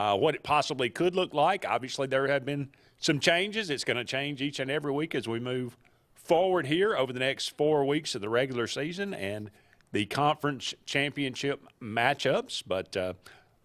what it possibly could look like. Obviously, there have been some changes. It's going to change each and every week as we move forward here over the next 4 weeks of the regular season and the conference championship matchups. But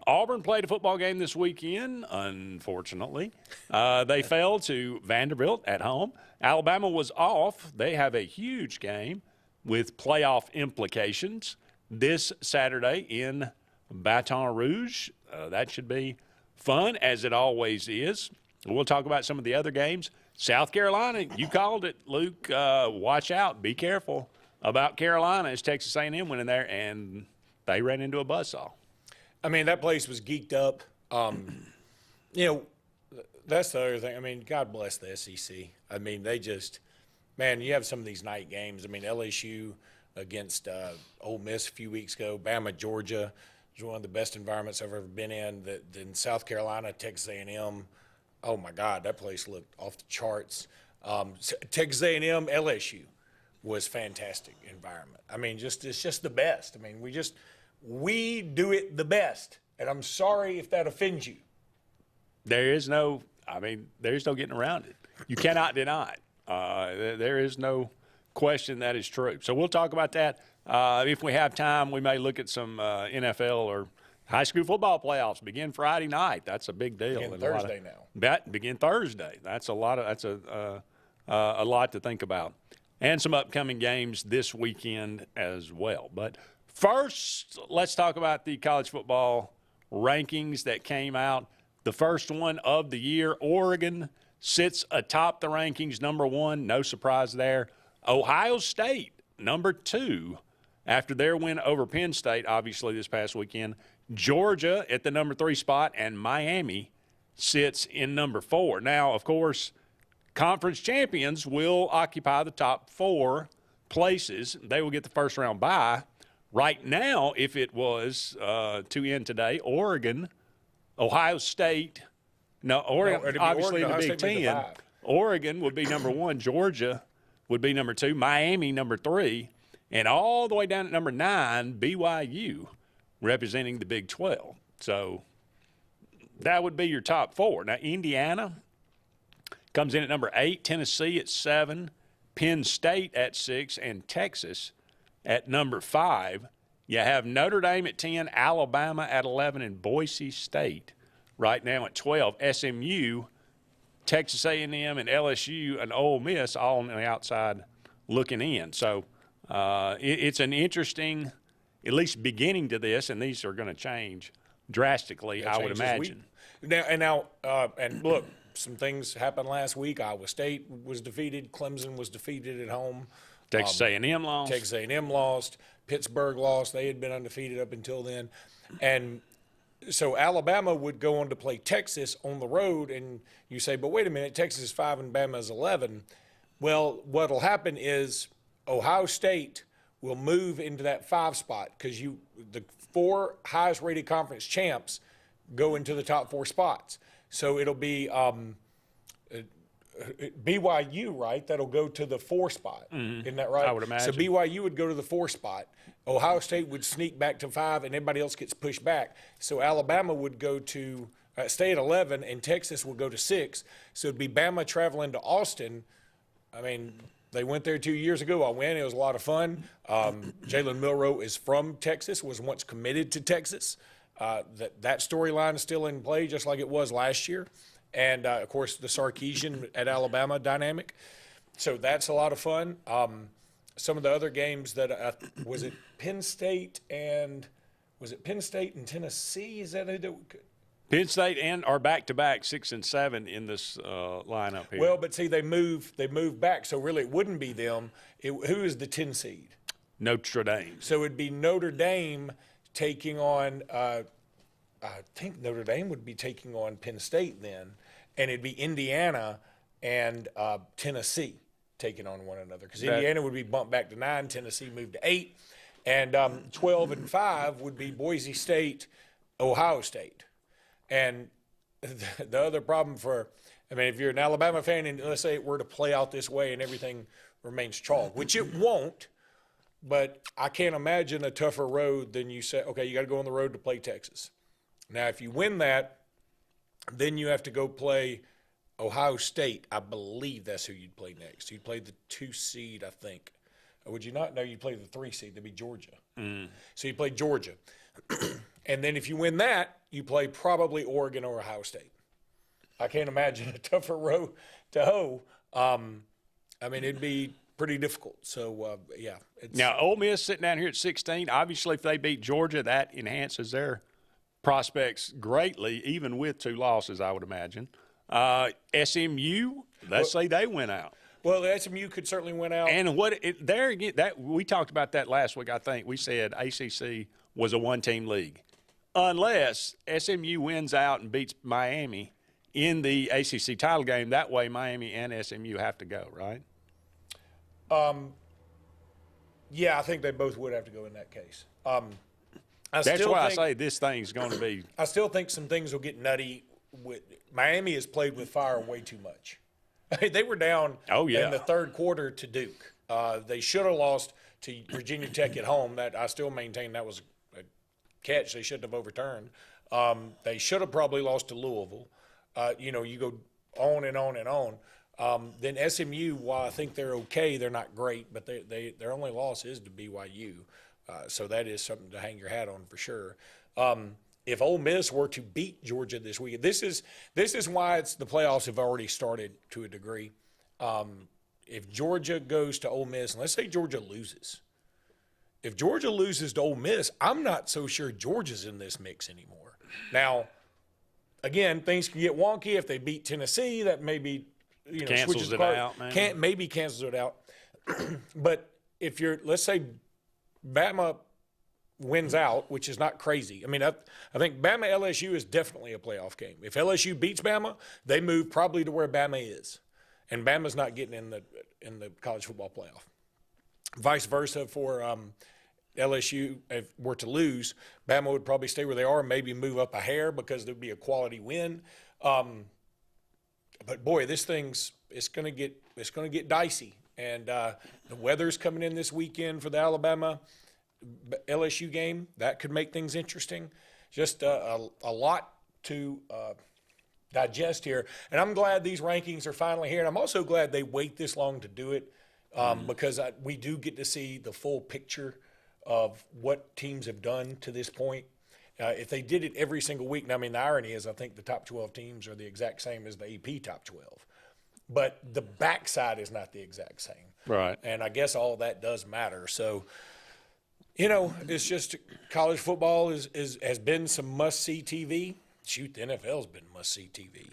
Auburn played a football game this weekend, unfortunately. They fell to Vanderbilt at home. Alabama was off. They have a huge game with playoff implications this Saturday in Baton Rouge. That should be fun, as it always is. We'll talk about some of the other games. South Carolina, you called it, Luke. Watch out. Be careful about Carolina as Texas A&M went in there, and they ran into a buzzsaw. I mean, that place was geeked up. That's the other thing. I mean, God bless the SEC. I mean, they just – man, you have some of these night games. I mean, LSU against Ole Miss a few weeks ago, Bama, Georgia – is one of the best environments I've ever been in. In South Carolina, Texas A&M, oh my God, that place looked off the charts. Texas A&M, LSU was fantastic environment. I mean, it's just the best. I mean, we do it the best, and I'm sorry if that offends you. There's no getting around it. You cannot deny it. There is no question that is true. So we'll talk about that. If we have time, we may look at some NFL or high school football playoffs. Begin Friday night. That's a big deal. Begin Thursday now. Begin Thursday. That's a lot to think about. And some upcoming games this weekend as well. But first, let's talk about the college football rankings that came out. The first one of the year, Oregon sits atop the rankings, number 1. No surprise there. Ohio State, number 2. After their win over Penn State, obviously, this past weekend. Georgia at the number 3 spot, and Miami sits in number 4. Now, of course, conference champions will occupy the top 4 places. They will get the first-round bye. Right now, if it was to end today, Oregon, Ohio State – Oregon obviously in the Big Ten. Oregon would be number 1. Georgia would be number 2. Miami, number 3. And all the way down at number 9, BYU, representing the Big 12. So that would be your top 4. Now, Indiana comes in at number 8, Tennessee at 7, Penn State at 6, and Texas at number 5. You have Notre Dame at 10, Alabama at 11, and Boise State right now at 12. SMU, Texas A&M, and LSU and Ole Miss all on the outside looking in. So it's an interesting, at least beginning to this, and these are going to change drastically, I would imagine. And look, some things happened last week. Iowa State was defeated. Clemson was defeated at home. Texas A&M lost. Texas A&M lost. Pittsburgh lost. They had been undefeated up until then. And so Alabama would go on to play Texas on the road, and you say, but wait a minute, Texas is 5 and Bama is 11. Well, what will happen is Ohio State will move into that 5 spot because the 4 highest rated conference champs go into the top 4 spots. So it'll be BYU, right? That'll go to the 4 spot. Mm-hmm. Isn't that right? I would imagine. So BYU would go to the 4 spot. Ohio State would sneak back to 5, and everybody else gets pushed back. So Alabama would go to stay at 11, and Texas will go to 6. So it'd be Bama traveling to Austin. I mean, they went there 2 years ago. I went. It was a lot of fun. Jalen Milroe is from Texas, was once committed to Texas. That storyline is still in play, just like it was last year. And, of course, the Sarkisian at Alabama dynamic. So that's a lot of fun. Some of the other games that was it Penn State and Tennessee? Is that it? Penn State are back-to-back 6 and 7 in this lineup here. Well, but see, they moved back, so really it wouldn't be them. Who is the 10 seed? Notre Dame. So it'd be Notre Dame taking on. I think Notre Dame would be taking on Penn State then, and it'd be Indiana and Tennessee taking on one another because Indiana would be bumped back to 9, Tennessee moved to 8, and 12 and 5 would be Boise State, Ohio State. And the other problem if you're an Alabama fan and let's say it were to play out this way and everything remains chalk, which it won't, but I can't imagine a tougher road than you say, okay, you got to go on the road to play Texas. Now, if you win that, Then you have to go play Ohio State. I believe that's who you'd play next. You'd play the 2 seed, I think. Or would you not? No, you'd play the 3 seed. That'd be Georgia. So you play Georgia. And then if you win that, you play probably Oregon or Ohio State. I can't imagine a tougher row to hoe. I mean, it'd be pretty difficult. So, yeah. Now, Ole Miss sitting down here at 16. Obviously, if they beat Georgia, that enhances their prospects greatly, even with 2 losses, I would imagine. SMU, let's say they win out. Well, the SMU could certainly win out. And there again, that we talked about that last week. I think we said ACC was a 1-team league, unless SMU wins out and beats Miami in the ACC title game. That way, Miami and SMU have to go, right? Yeah, I think they both would have to go in that case. That's why I say this thing's going to be. I still think some things will get nutty. Miami has played with fire way too much. They were down in the third quarter to Duke. They should have lost to Virginia Tech at home. That I still maintain that was a catch they shouldn't have overturned. They should have probably lost to Louisville. You go on and on and on. Then SMU, while I think they're okay, they're not great, but their only loss is to BYU. So that is something to hang your hat on for sure. If Ole Miss were to beat Georgia this weekend, this is why the playoffs have already started to a degree. If Georgia goes to Ole Miss, and let's say Georgia loses. If Georgia loses to Ole Miss, I'm not so sure Georgia's in this mix anymore. Now, again, things can get wonky. If they beat Tennessee, that maybe cancels it out, man. Maybe cancels it out. But if let's say Bama wins out, which is not crazy. I mean, I think Bama LSU is definitely a playoff game. If LSU beats Bama, they move probably to where Bama is, and Bama's not getting in the college football playoff. Vice versa for LSU, if were to lose, Bama would probably stay where they are, maybe move up a hair because there'd be a quality win. But boy, it's going to get dicey, and the weather's coming in this weekend for the Alabama LSU game. That could make things interesting. Just a lot to digest here, and I'm glad these rankings are finally here. And I'm also glad they wait this long to do it because we do get to see the full picture of what teams have done to this point. If they did it every single week, I mean, the irony is I think the top 12 teams are the exact same as the AP top 12. But the backside is not the exact same. Right. And I guess all that does matter. So, it's just college football has been some must-see TV. Shoot, the NFL's been must-see TV.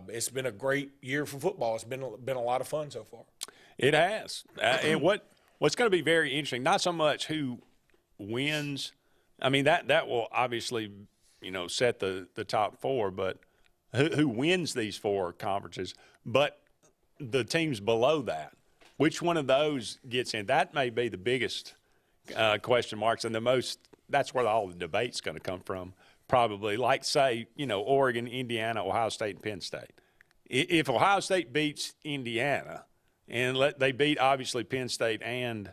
It's been a great year for football. It's been a lot of fun so far. It has. And what's going to be very interesting, not so much who wins. I mean, that will obviously, set the top 4, but who wins these 4 conferences. But the teams below that, which one of those gets in? That may be the biggest question marks and that's where all the debate's going to come from, probably. Like, say, Oregon, Indiana, Ohio State, and Penn State. If Ohio State beats Indiana, and they beat, obviously, Penn State and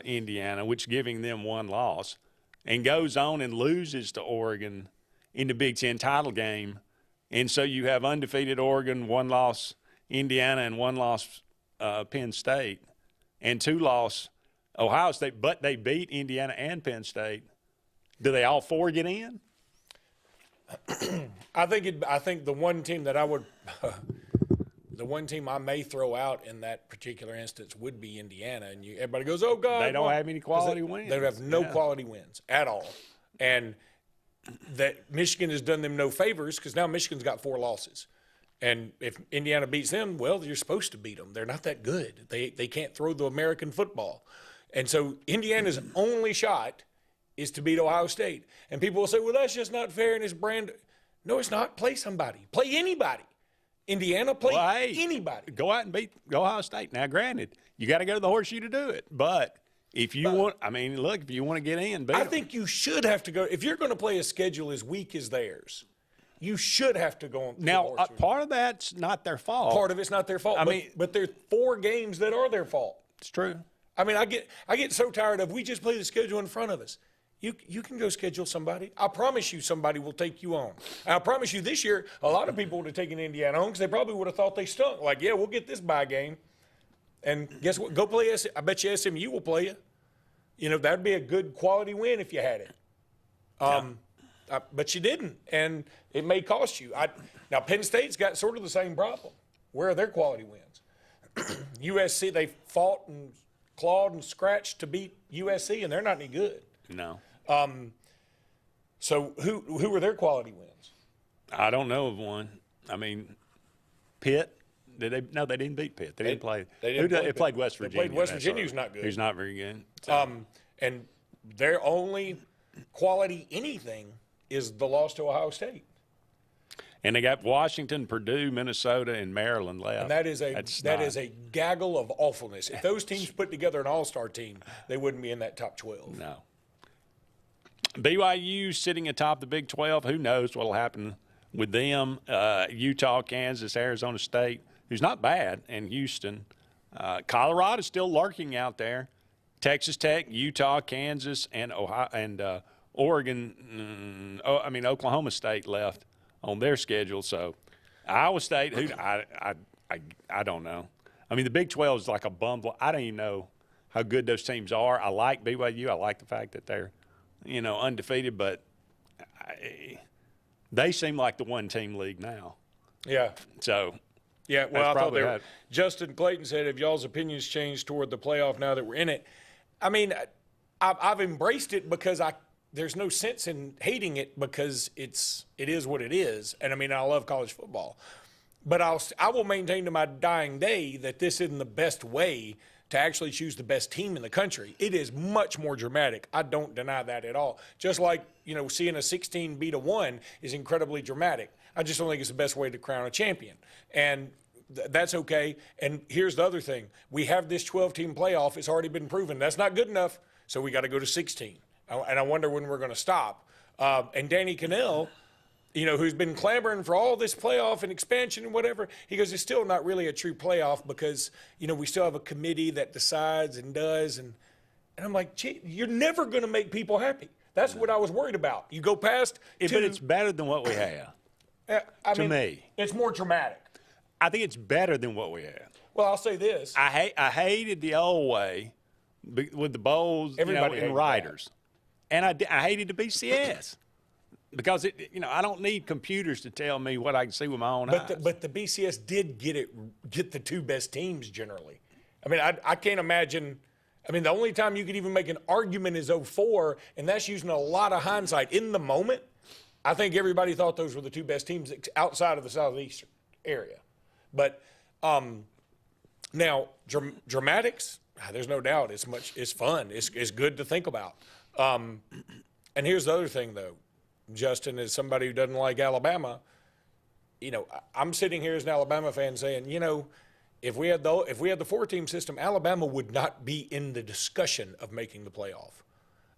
Indiana, which giving them 1 loss, and goes on and loses to Oregon in the Big Ten title game, and so you have undefeated Oregon, 1 loss Indiana, and 1 loss Penn State, and 2 loss Ohio State, but they beat Indiana and Penn State. Do they all 4 get in? I think the one team that I would the one team I may throw out in that particular instance would be Indiana, and everybody goes, "Oh God!" They don't have any quality wins. They have no quality wins at all, and that Michigan has done them no favors because now Michigan's got 4 losses, and if Indiana beats them, well, you're supposed to beat them. They're not that good. They can't throw the American football, and so Indiana's only shot is to beat Ohio State. And people will say, "Well, that's just not fair," and it's brand. No, it's not. Play somebody. Play anybody. Indiana, play anybody. Go out and beat Ohio State. Now, granted, you got to go to the horseshoe to do it. But if you want – if you want to get in, beat them. I think you should have to go – if you're going to play a schedule as weak as theirs, you should have to go on. Now, part of that's not their fault. Part of it's not their fault. But there are 4 games that are their fault. It's true. I mean, I get so tired of we just play the schedule in front of us. You can go schedule somebody. I promise you somebody will take you on. And I promise you this year, a lot of people would have taken Indiana on because they probably would have thought they stunk. Like, yeah, we'll get this bye game. And guess what? Go play I bet you SMU will play you. You know, that'd be a good quality win if you had it. But you didn't, and it may cost you. Now, Penn State's got sort of the same problem. Where are their quality wins? USC, they fought and clawed and scratched to beat USC, and they're not any good. No. So who were their quality wins? I don't know of one. I mean, Pitt. Did they? No, they didn't beat Pitt. They didn't play. They played West Virginia. They played West Virginia, who's not good. Who's not very good. So. And their only quality anything is the loss to Ohio State. And they got Washington, Purdue, Minnesota, and Maryland left. And that is a gaggle of awfulness. If those teams put together an all-star team, they wouldn't be in that top 12. No. BYU sitting atop the Big 12. Who knows what will happen with them? Utah, Kansas, Arizona State, who's not bad, and Houston. Colorado's still lurking out there. Texas Tech, Utah, Kansas, and Ohio and Oregon. Oklahoma State left on their schedule. So Iowa State, I don't know. I mean, the Big 12 is like a bundle. I don't even know how good those teams are. I like BYU. I like the fact that they're, undefeated, but they seem like the one-team league now. Yeah. So. Yeah, well, I thought Justin Clayton said, have y'all's opinions changed toward the playoff now that we're in it? I mean, I've embraced it because there's no sense in hating it because it is what it is. And, I mean, I love college football. But I will maintain to my dying day that this isn't the best way to actually choose the best team in the country. It is much more dramatic. I don't deny that at all. Just like, seeing a 16 beat a 1 is incredibly dramatic. I just don't think it's the best way to crown a champion. And that's okay. And here's the other thing. We have this 12-team playoff. It's already been proven. That's not good enough, so we got to go to 16. And I wonder when we're going to stop. And Danny Cannell, who's been clamoring for all this playoff and expansion and whatever, he goes, it's still not really a true playoff because, we still have a committee that decides and does. And I'm like, gee, you're never going to make people happy. That's what I was worried about. You go past But it's better than what we have. To me. It's more dramatic. I think it's better than what we have. Well, I'll say this. I hated the old way with the bowls and riders. And I hated the BCS because, I don't need computers to tell me what I can see with my own eyes. But the BCS did get the two best teams generally. I mean, I can't imagine. I mean, the only time you could even make an argument is 04, and that's using a lot of hindsight. In the moment, I think everybody thought those were the two best teams outside of the Southeast area. But now, dramatics, there's no doubt it's fun. It's good to think about. And here's the other thing, though. Justin, as somebody who doesn't like Alabama, I'm sitting here as an Alabama fan saying, if we had the 4-team system, Alabama would not be in the discussion of making the playoff.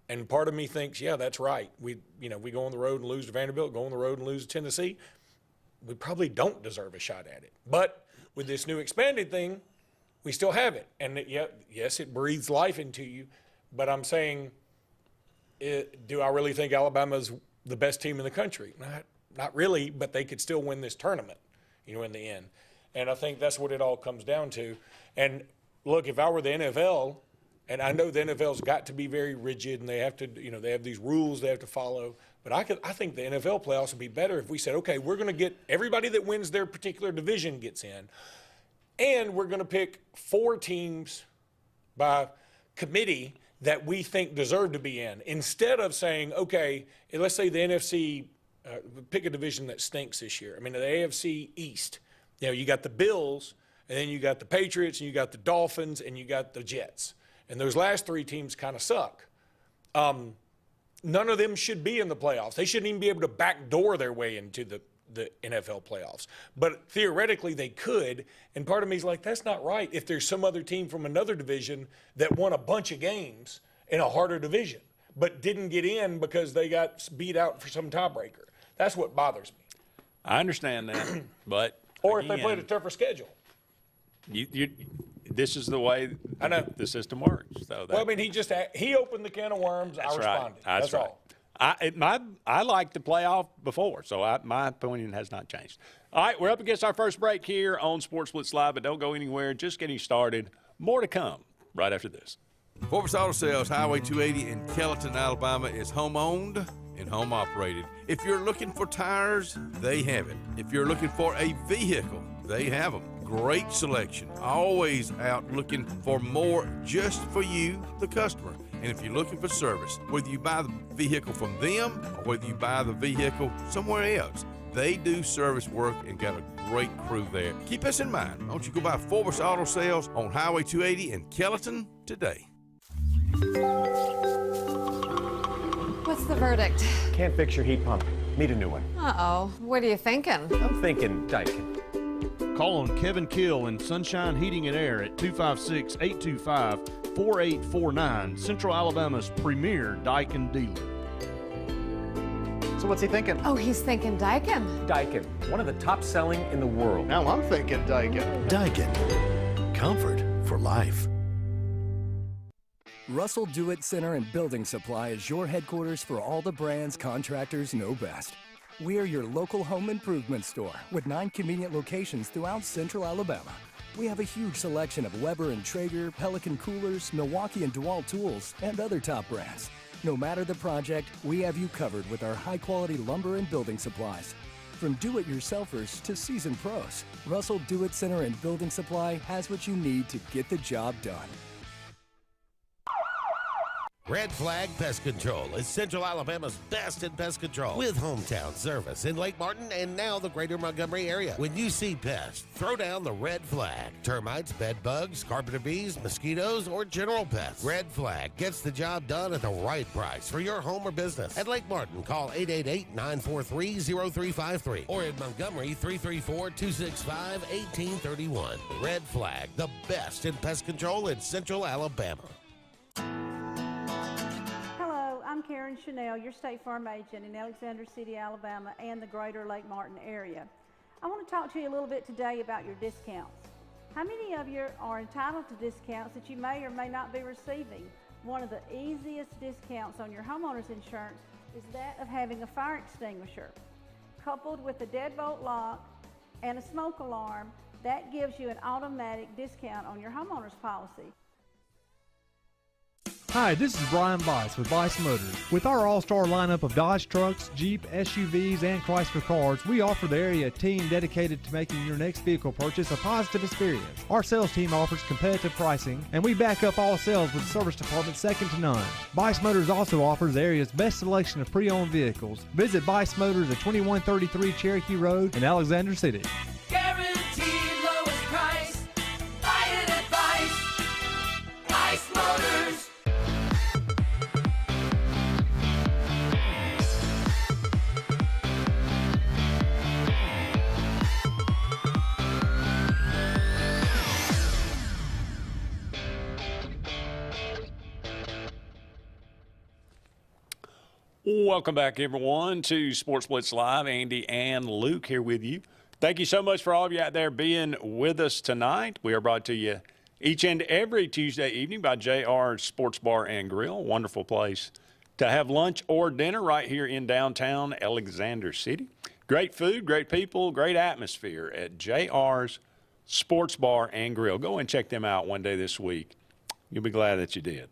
And part of me thinks, yeah, that's right. We go on the road and lose to Vanderbilt, go on the road and lose to Tennessee. We probably don't deserve a shot at it. But with this new expanded thing, we still have it. And yes, it breathes life into you. But I'm saying, do I really think Alabama's the best team in the country? Not really, but they could still win this tournament, in the end. And I think that's what it all comes down to. And look, if I were the NFL, and I know the NFL's got to be very rigid, and they have to, they have these rules they have to follow. But I think the NFL playoffs would be better if we said, okay, we're going to get everybody that wins their particular division gets in, and we're going to pick 4 teams by committee that we think deserve to be in, instead of saying, okay, let's say the NFC, pick a division that stinks this year. I mean, the AFC East, you got the Bills, and then you got the Patriots, and you got the Dolphins, and you got the Jets. And those last 3 teams kind of suck. None of them should be in the playoffs. They shouldn't even be able to backdoor their way into the NFL playoffs. But theoretically, they could. And part of me is like, that's not right if there's some other team from another division that won a bunch of games in a harder division, but didn't get in because they got beat out for some tiebreaker. That's what bothers me. I understand that, but or if they played a tougher schedule. this is the way I know the system works. So well, I mean, he opened the can of worms. I responded. That's right. all. I liked the playoff before, so my opinion has not changed. All right, we're up against our first break here on Sports Blitz Live, but don't go anywhere. Just getting started. More to come right after this. Sportz Auto Sales, Highway 280 in Kellyton, Alabama, is home-owned and home-operated. If you're looking for tires, they have it. If you're looking for a vehicle, they have them. Great selection. Always out looking for more just for you, the customer. And if you're looking for service, whether you buy the vehicle from them or whether you buy the vehicle somewhere else, they do service work and got a great crew there. Keep us in mind. Don't you go by Sportz Auto Sales on Highway 280 in Kellyton today. What's the verdict? Can't fix your heat pump. Need a new one. Uh-oh. What are you thinking? I'm thinking Daikin. Call on Kevin Kill and Sunshine Heating and Air at 256-825-4849, Central Alabama's premier Daikin dealer. So what's he thinking? Oh, he's thinking Daikin. Daikin, one of the top selling in the world. Now I'm thinking Daikin. Daikin. Comfort for life. Russell Do-It Center and Building Supply is your headquarters for all the brands contractors know best. We are your local home improvement store with 9 convenient locations throughout Central Alabama. We have a huge selection of Weber and Traeger, Pelican coolers, Milwaukee and DeWalt tools, and other top brands. No matter the project, we have you covered with our high-quality lumber and building supplies. From do-it-yourselfers to seasoned pros, Russell Do-It Center and Building Supply has what you need to get the job done. Red Flag Pest Control is Central Alabama's best in pest control with hometown service in Lake Martin and now the greater Montgomery area. When you see pests, throw down the red flag. Termites, bed bugs, carpenter bees, mosquitoes, or general pests. Red Flag gets the job done at the right price for your home or business. At Lake Martin, call 888-943-0353 or in Montgomery, 334-265-1831. Red Flag, the best in pest control in Central Alabama. I'm Karen Chanel, your State Farm agent in Alexander City, Alabama, and the greater Lake Martin area. I want to talk to you a little bit today about your discounts. How many of you are entitled to discounts that you may or may not be receiving? One of the easiest discounts on your homeowner's insurance is that of having a fire extinguisher. Coupled with a deadbolt lock and a smoke alarm, that gives you an automatic discount on your homeowner's policy. Hi, this is Brian Bice with Bice Motors. With our all-star lineup of Dodge trucks, Jeep, SUVs, and Chrysler cars, we offer the area team dedicated to making your next vehicle purchase a positive experience. Our sales team offers competitive pricing, and we back up all sales with a service department second to none. Bice Motors also offers the area's best selection of pre-owned vehicles. Visit Bice Motors at 2133 Cherokee Road in Alexander City. Guaranteed lowest price. Buy it at Bice. Bice Motors. Welcome back, everyone, to Sports Blitz Live. Andy and Luke here with you. Thank you so much for all of you out there being with us tonight. We are brought to you each and every Tuesday evening by JR Sports Bar and Grill. Wonderful place to have lunch or dinner right here in downtown Alexander City. Great food, great people, great atmosphere at JR's Sports Bar and Grill. Go and check them out one day this week. You'll be glad that you did.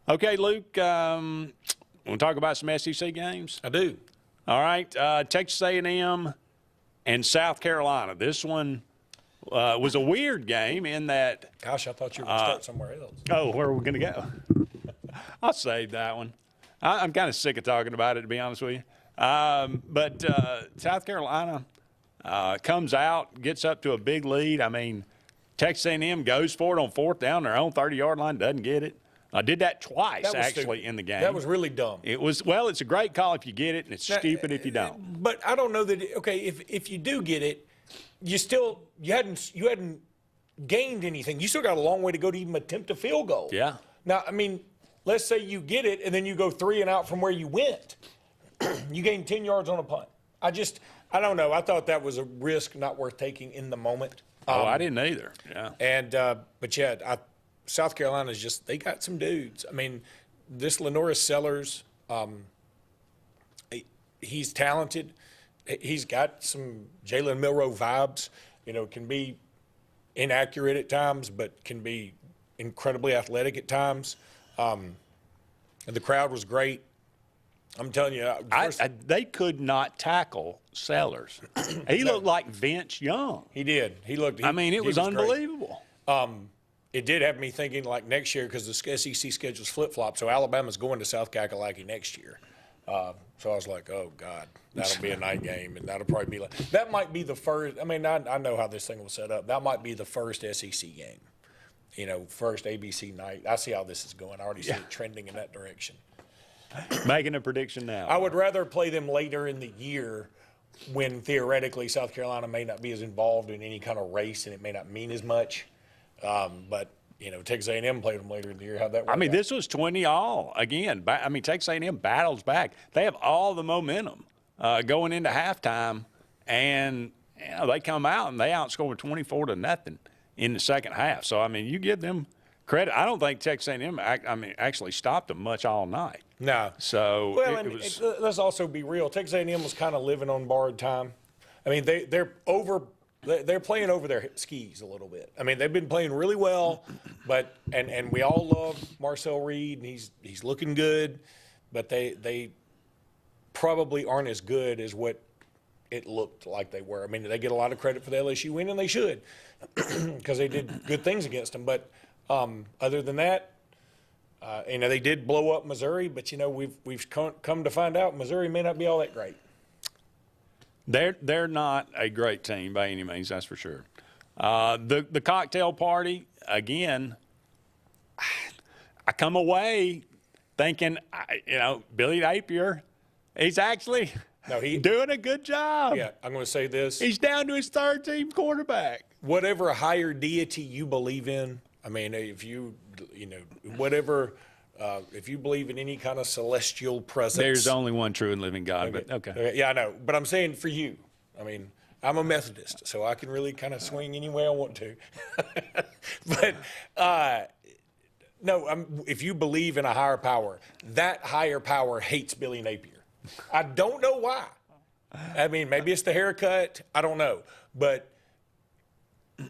Okay, Luke, want to talk about some SEC games? I do. All right, Texas A&M and South Carolina. This one was a weird game in that. Gosh, I thought you were going to start somewhere else. Oh, where are we going to go? I'll save that one. I'm kind of sick of talking about it, to be honest with you. But South Carolina comes out, gets up to a big lead. I mean, Texas A&M goes for it on fourth down, their own 30-yard line, doesn't get it. I did that twice, actually, in the game. That was really dumb. It was, well, it's a great call if you get it, and it's stupid if you don't. But I don't know that, if you do get it, you hadn't gained anything. You still got a long way to go to even attempt a field goal. Yeah. Now, I mean, let's say you get it, and then you go 3 and out from where you went. You gain 10 yards on a punt. I don't know. I thought that was a risk not worth taking in the moment. I didn't either. Yeah. And but yeah, South Carolina's just, they got some dudes. I mean, this Lenora Sellers, he's talented. He's got some Jalen Milroe vibes. Can be inaccurate at times, but can be incredibly athletic at times. And the crowd was great. I'm telling you, they could not tackle Sellers. He looked like Vince Young. He did. He looked. It was unbelievable. It did have me thinking like next year, because the SEC schedule's flip-flop, so Alabama's going to South Kakalaki next year. So I was like, oh, God, that'll be a night game, and that'll probably be like – that might be the first – I mean, I know how this thing was set up. That might be the first SEC game, first ABC night. I see how this is going. I already see it trending in that direction. Making a prediction now. I would rather play them later in the year when theoretically South Carolina may not be as involved in any kind of race and it may not mean as much. But Texas A&M played them later in the year. How'd that work out? This was 20-all again. Texas A&M battles back. They have all the momentum going into halftime, and they come out and they outscored 24-0 in the second half. So you give them credit. I don't think Texas A&M actually stopped them much all night. No. So let's also be real. Texas A&M was kind of living on borrowed time. They're playing over their skis a little bit. They've been playing really well, but and we all love Marcel Reed, and he's looking good, but they probably aren't as good as what it looked like they were. They get a lot of credit for the LSU win, and they should, because they did good things against them. But other than that, they did blow up Missouri, but we've come to find out Missouri may not be all that great. They're not a great team by any means, that's for sure. The cocktail party, again, I come away thinking, Billy Napier, he's actually doing a good job. Yeah, I'm going to say this. He's down to his third-team quarterback. Whatever higher deity you believe in, if you, whatever, if you believe in any kind of celestial presence. There's only one true and living God, but okay. Yeah, I know. But I'm saying for you, I'm a Methodist, so I can really kind of swing any way I want to. But, no, if you believe in a higher power, that higher power hates Billy Napier. I don't know why. Maybe it's the haircut. I don't know. But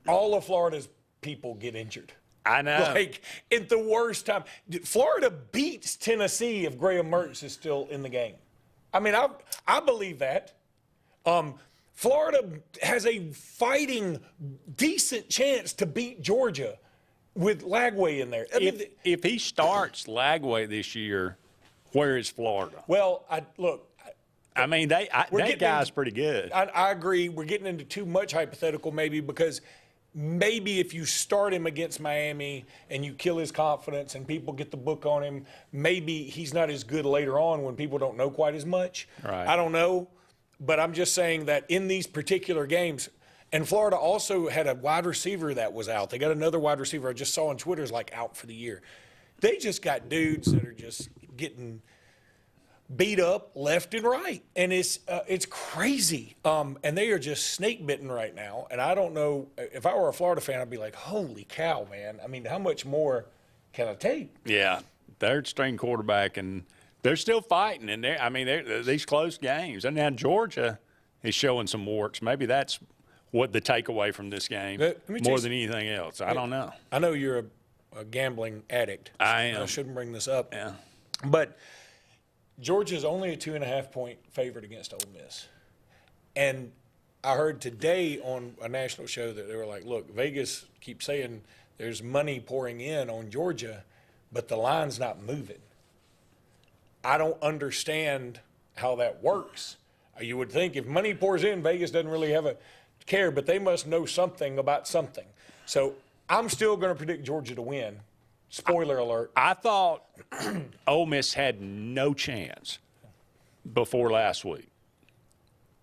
all of Florida's people get injured. I know. At the worst time. Florida beats Tennessee if Graham Mertz is still in the game. I believe that. Florida has a fighting, decent chance to beat Georgia with Lagway in there. If he starts Lagway this year, where is Florida? Well, that guy's pretty good. I agree. We're getting into too much hypothetical maybe, because maybe if you start him against Miami and you kill his confidence and people get the book on him, maybe he's not as good later on when people don't know quite as much. Right. I don't know. But I'm just saying that in these particular games, and Florida also had a wide receiver that was out. They got another wide receiver I just saw on Twitter is out for the year. They just got dudes that are just getting beat up left and right, and it's crazy. And they are just snake bitten right now. And I don't know, if I were a Florida fan, I'd be like, holy cow, man. How much more can I take? Yeah, third string quarterback, and they're still fighting. And they're these close games. And now Georgia is showing some warts. Maybe that's what the takeaway from this game more than anything else. I don't know. I know you're a gambling addict. I am. I shouldn't bring this up. Yeah. But Georgia's only a 2.5-point favorite against Ole Miss. And I heard today on a national show that they were like, look, Vegas keeps saying there's money pouring in on Georgia, but the line's not moving. I don't understand how that works. You would think if money pours in, Vegas doesn't really have a care, but they must know something about something. So I'm still going to predict Georgia to win. Spoiler alert. I thought Ole Miss had no chance before last week.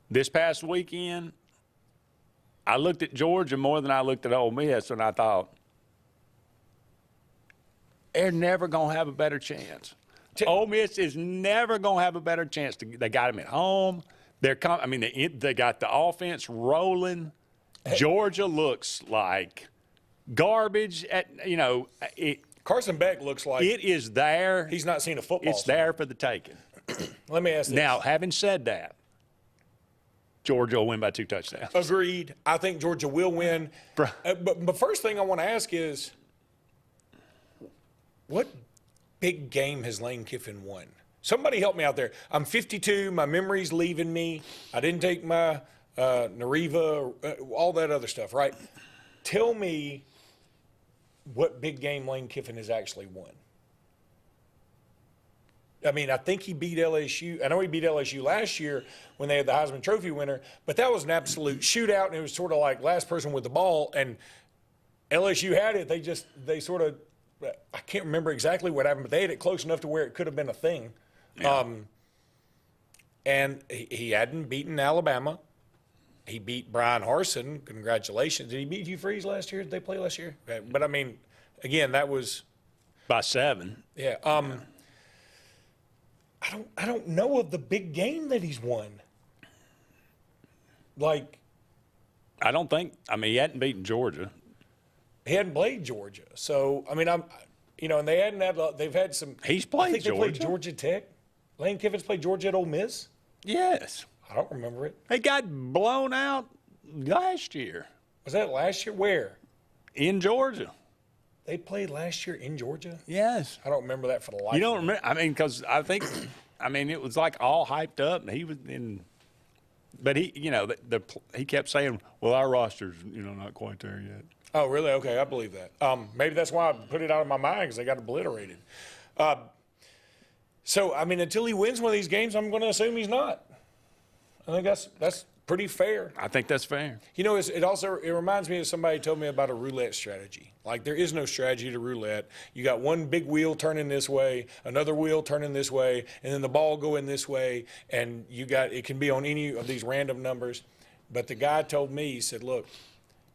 This past weekend, I looked at Georgia more than I looked at Ole Miss, and I thought, they're never going to have a better chance. Ole Miss is never going to have a better chance. They got them at home. They got the offense rolling. Georgia looks like garbage. Carson Beck looks like it is there. He's not seen a football. It's there for the taking. Let me ask this. Now, having said that, Georgia will win by 2 touchdowns. Agreed. I think Georgia will win. But the first thing I want to ask is, what big game has Lane Kiffin won? Somebody help me out there. I'm 52. My memory's leaving me. I didn't take my Nariva, all that other stuff, right? Tell me what big game Lane Kiffin has actually won. I mean, I think he beat LSU. I know he beat LSU last year when they had the Heisman Trophy winner, but that was an absolute shootout, and it was sort of like last person with the ball, and LSU had it. They sort of, I can't remember exactly what happened, but they had it close enough to where it could have been a thing. Yeah. And he hadn't beaten Alabama. He beat Brian Harsin. Congratulations. Did he beat Hugh Freeze last year? Did they play last year? But, I mean, again, that was by 7. Yeah. I don't know of the big game that he's won. Like, I don't think. I mean, he hadn't beaten Georgia. He hadn't played Georgia, so I mean, and they hadn't had. They've had some. He's played I think Georgia. They played Georgia Tech. Lane Kiffin's played Georgia at Ole Miss. Yes. I don't remember it. They got blown out last year. Was that last year? Where? In Georgia. They played last year in Georgia? Yes. I don't remember that for the life. You don't remember? I mean, because I think, it was like all hyped up, and he was in. But he, he kept saying, "Well, our roster's, not quite there yet." Oh, really? Okay, I believe that. Maybe that's why I put it out of my mind, because they got obliterated. So, I mean, until he wins one of these games, I'm going to assume he's not. I think that's pretty fair. I think that's fair. It reminds me of somebody told me about a roulette strategy. Like, there is no strategy to roulette. You got one big wheel turning this way, another wheel turning this way, and then the ball going this way, and it can be on any of these random numbers. But the guy told me, he said, look,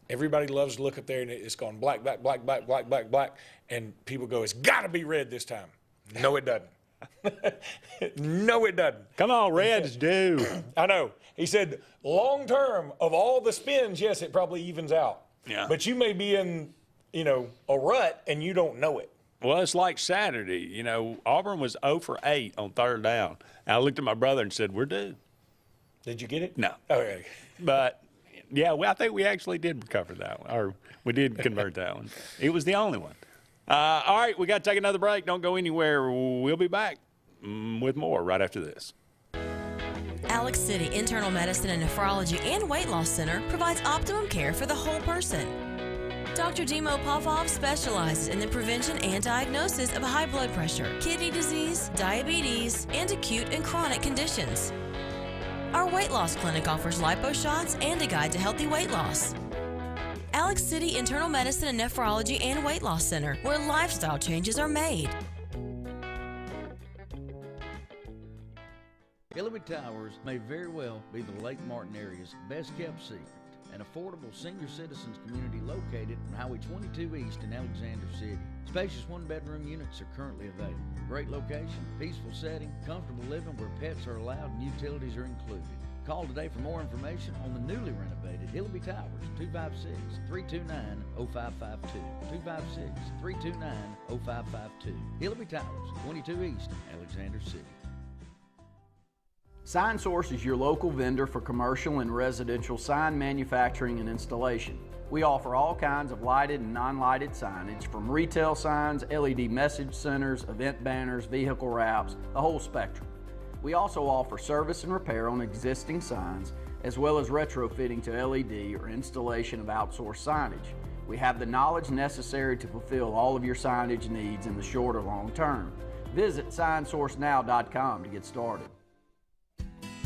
everybody loves to look up there, and it's going black, black, black, black, black, black, black, and people go, it's got to be red this time. No, it doesn't. No, it doesn't. Come on, Reds do. I know. He said, long term, of all the spins, yes, it probably evens out. Yeah. But you may be in, a rut, and you don't know it. Well, it's like Saturday. Auburn was 0 for 8 on 3rd down. And I looked at my brother and said, we're due. Did you get it? No. Okay. But, yeah, I think we actually did recover that one, or we did convert that one. It was the only one. All right, we got to take another break. Don't go anywhere. We'll be back with more right after this. Alex City Internal Medicine and Nephrology and Weight Loss Center provides optimum care for the whole person. Dr. Dimo Popov specializes in the prevention and diagnosis of high blood pressure, kidney disease, diabetes, and acute and chronic conditions. Our weight loss clinic offers lipo shots and a guide to healthy weight loss. Alex City Internal Medicine and Nephrology and Weight Loss Center, where lifestyle changes are made. Hillary Towers may very well be the Lake Martin area's best kept secret. An affordable senior citizens community located on Highway 22 East in Alexander City. Spacious one-bedroom units are currently available. Great location, peaceful setting, comfortable living where pets are allowed and utilities are included. Call today for more information on the newly renovated Hillary Towers, 256-329-0552. 256-329-0552. Hillary Towers, 22 East, Alexander City. Sign Source is your local vendor for commercial and residential sign manufacturing and installation. We offer all kinds of lighted and non-lighted signage, from retail signs, LED message centers, event banners, vehicle wraps, the whole spectrum. We also offer service and repair on existing signs, as well as retrofitting to LED or installation of outsourced signage. We have the knowledge necessary to fulfill all of your signage needs in the short or long term. Visit signsourcenow.com to get started.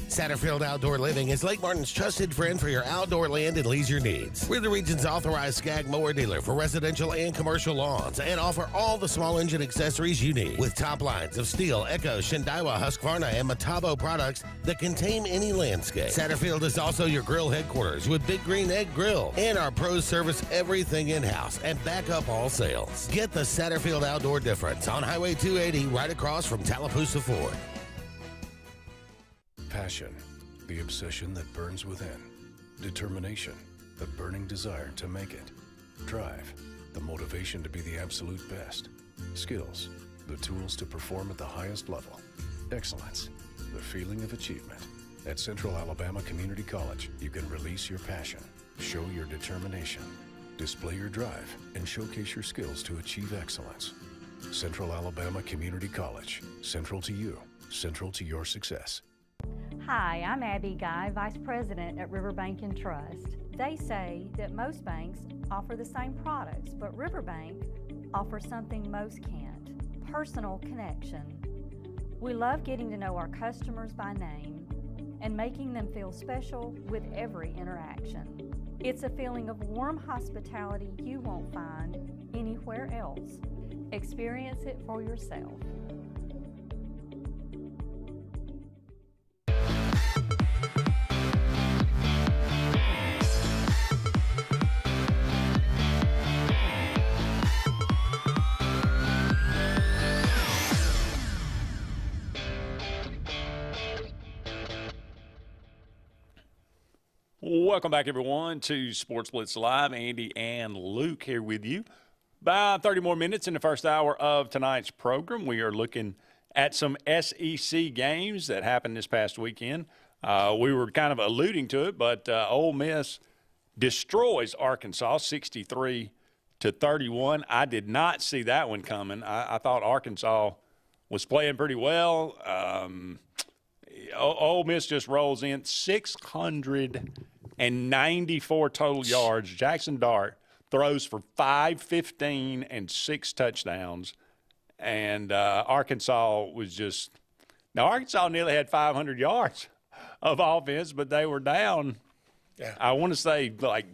Satterfield Outdoor Living is Lake Martin's trusted friend for your outdoor land and leisure needs. We're the region's authorized Skag mower dealer for residential and commercial lawns and offer all the small engine accessories you need. With top lines of Steel, Echo, Shindaiwa, Husqvarna, and Metabo products that can tame any landscape. Satterfield is also your grill headquarters with Big Green Egg Grill. And our pros service everything in-house and back up all sales. Get the Satterfield Outdoor difference on Highway 280 right across from Tallapoosa Ford. Passion, the obsession that burns within. Determination, the burning desire to make it. Drive, the motivation to be the absolute best. Skills, the tools to perform at the highest level. Excellence, the feeling of achievement. At Central Alabama Community College, you can release your passion, show your determination, display your drive, and showcase your skills to achieve excellence. Central Alabama Community College. Central to you. Central to your success. Hi, I'm Abby Guy, Vice President at Riverbank and Trust. They say that most banks offer the same products, but Riverbank offers something most can't: personal connection. We love getting to know our customers by name and making them feel special with every interaction. It's a feeling of warm hospitality you won't find anywhere else. Experience it for yourself. Welcome back, everyone, to Sports Blitz Live. Andy and Luke here with you. About 30 more minutes in the first hour of tonight's program. We are looking at some SEC games that happened this past weekend. We were kind of alluding to it, but Ole Miss destroys Arkansas 63-31. I did not see that one coming. I thought Arkansas was playing pretty well. Ole Miss just rolls in 694 total yards. Jackson Dart throws for 515 and 6 touchdowns. And Arkansas was just – now, Arkansas nearly had 500 yards of offense, but they were down, I want to say, like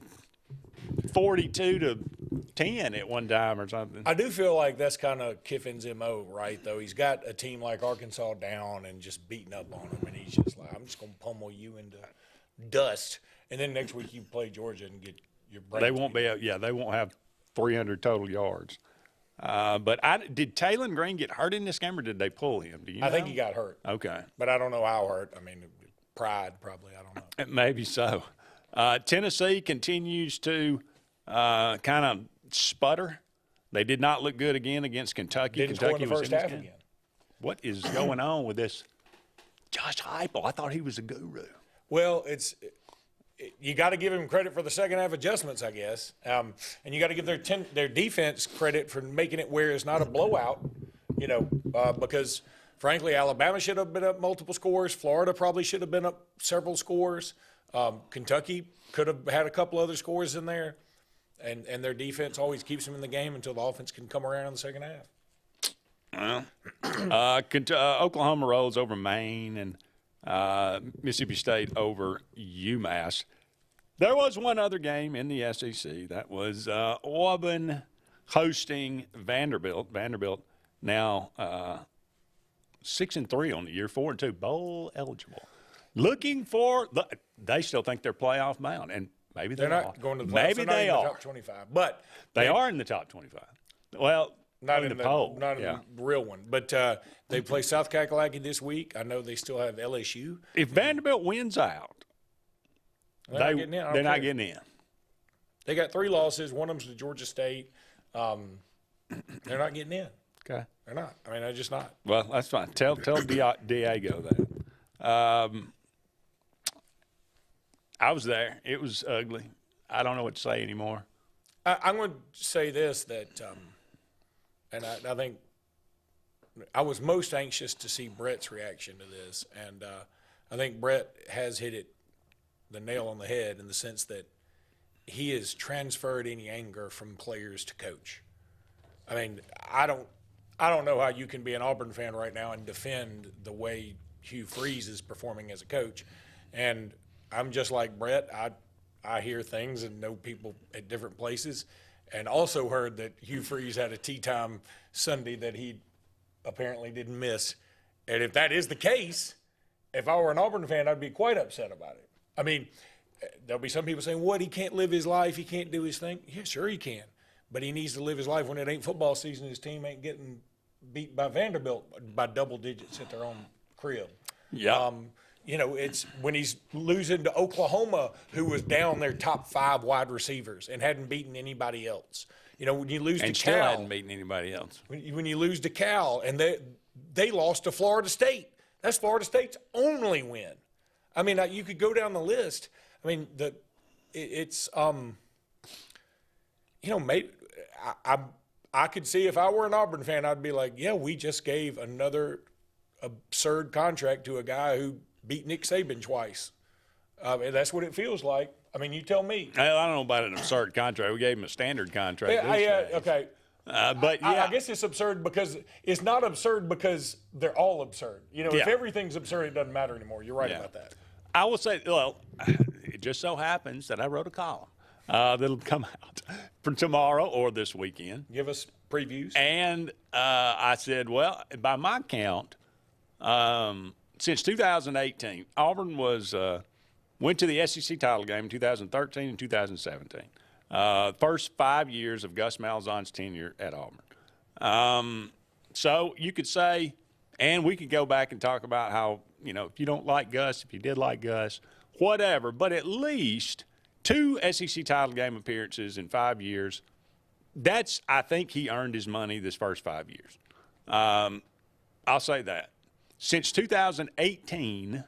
42-10 at one time or something. I do feel like that's kind of Kiffin's MO, right, though. He's got a team like Arkansas down and just beating up on them, and he's just like, I'm just going to pummel you into dust. And then next week you play Georgia and get your brain. They won't they won't have 300 total yards. But did Taylor Green get hurt in this game, or did they pull him? Do you know? I think he got hurt. Okay. But I don't know how hurt. I mean, pride probably. I don't know. Maybe so. Tennessee continues to kind of sputter. They did not look good again against Kentucky. Didn't score in the first half game. again. What is going on with this Josh Heupel? I thought he was a guru. Well, you got to give him credit for the second half adjustments, I guess, and you got to give their defense credit for making it where it's not a blowout, because frankly, Alabama should have been up multiple scores. Florida probably should have been up several scores. Kentucky could have had a couple other scores in there, and their defense always keeps them in the game until the offense can come around in the second half. Well, Oklahoma rolls over Maine, and Mississippi State over UMass. There was one other game in the SEC. That was Auburn hosting Vanderbilt. Vanderbilt now 6-3 on the year, 4-2, bowl eligible. Looking for they still think they're playoff bound, and maybe they're not going to the playoffs. Maybe they are. The top 25, but they are in the top 25. Well, not in the poll, not in the real one. But they play South Kakalaki this week. I know they still have LSU. If Vanderbilt wins out, they're not getting in. They got 3 losses. One of them's to Georgia State. They're not getting in. Okay, they're not. I mean, they're just not. Well, that's fine. Tell Diego that. I was there. It was ugly. I don't know what to say anymore. I'm going to say this, that and I think I was most anxious to see Brett's reaction to this, and I think Brett has hit the nail on the head in the sense that he has transferred any anger from players to coach. I mean, I don't know how you can be an Auburn fan right now and defend the way Hugh Freeze is performing as a coach, and I'm just like Brett. I hear things and know people at different places, and also heard that Hugh Freeze had a tea time Sunday that he apparently didn't miss. And if that is the case, if I were an Auburn fan, I'd be quite upset about it. I mean, there'll be some people saying, what, he can't live his life, he can't do his thing. Yeah, sure he can. But he needs to live his life when it ain't football season, his team ain't getting beat by Vanderbilt by double digits at their own crib. Yeah. You know, it's when he's losing to Oklahoma, who was down their top 5 wide receivers and hadn't beaten anybody else. You know, when you lose to And still Cal, hadn't beaten anybody else. when you lose to Cal, and they lost to Florida State. That's Florida State's only win. I mean, you could go down the list. I mean, it's you know, maybe I could see if I were an Auburn fan, I'd be like, yeah, we just gave another absurd contract to a guy who beat Nick Saban twice. And that's what it feels like. I mean, you tell me. I don't know about an absurd contract. We gave him a standard contract. Okay. But yeah, I guess it's absurd because it's not absurd because they're all absurd. You know, if Yeah. everything's absurd, it doesn't matter anymore. You're right about that. I will say, well, it just so happens that I wrote a column that'll come out for tomorrow or this weekend. Give us previews. And I said, well, by my count, since 2018, Auburn went to the SEC title game in 2013 and 2017. First 5 years of Gus Malzahn's tenure at Auburn. So you could say, and we could go back and talk about how, you know, if you don't like Gus, if you did like Gus, whatever, but at least 2 SEC title game appearances in 5 years. I think he earned his money this first 5 years. I'll say that. Since 2018,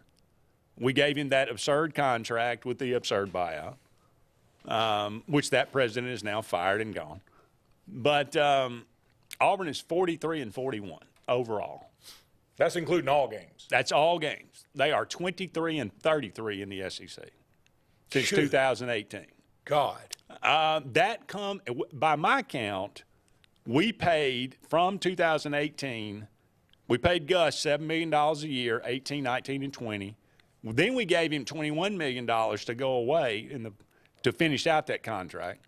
we gave him that absurd contract with the absurd buyout, which that president is now fired and gone. But Auburn is 43-41 overall. That's including all games. That's all games. They are 23-33 in the SEC since 2018. God. By my count, we paid from 2018. We paid Gus $7 million a year, 18, 19, and 20. Then we gave him $21 million to go away to finish out that contract.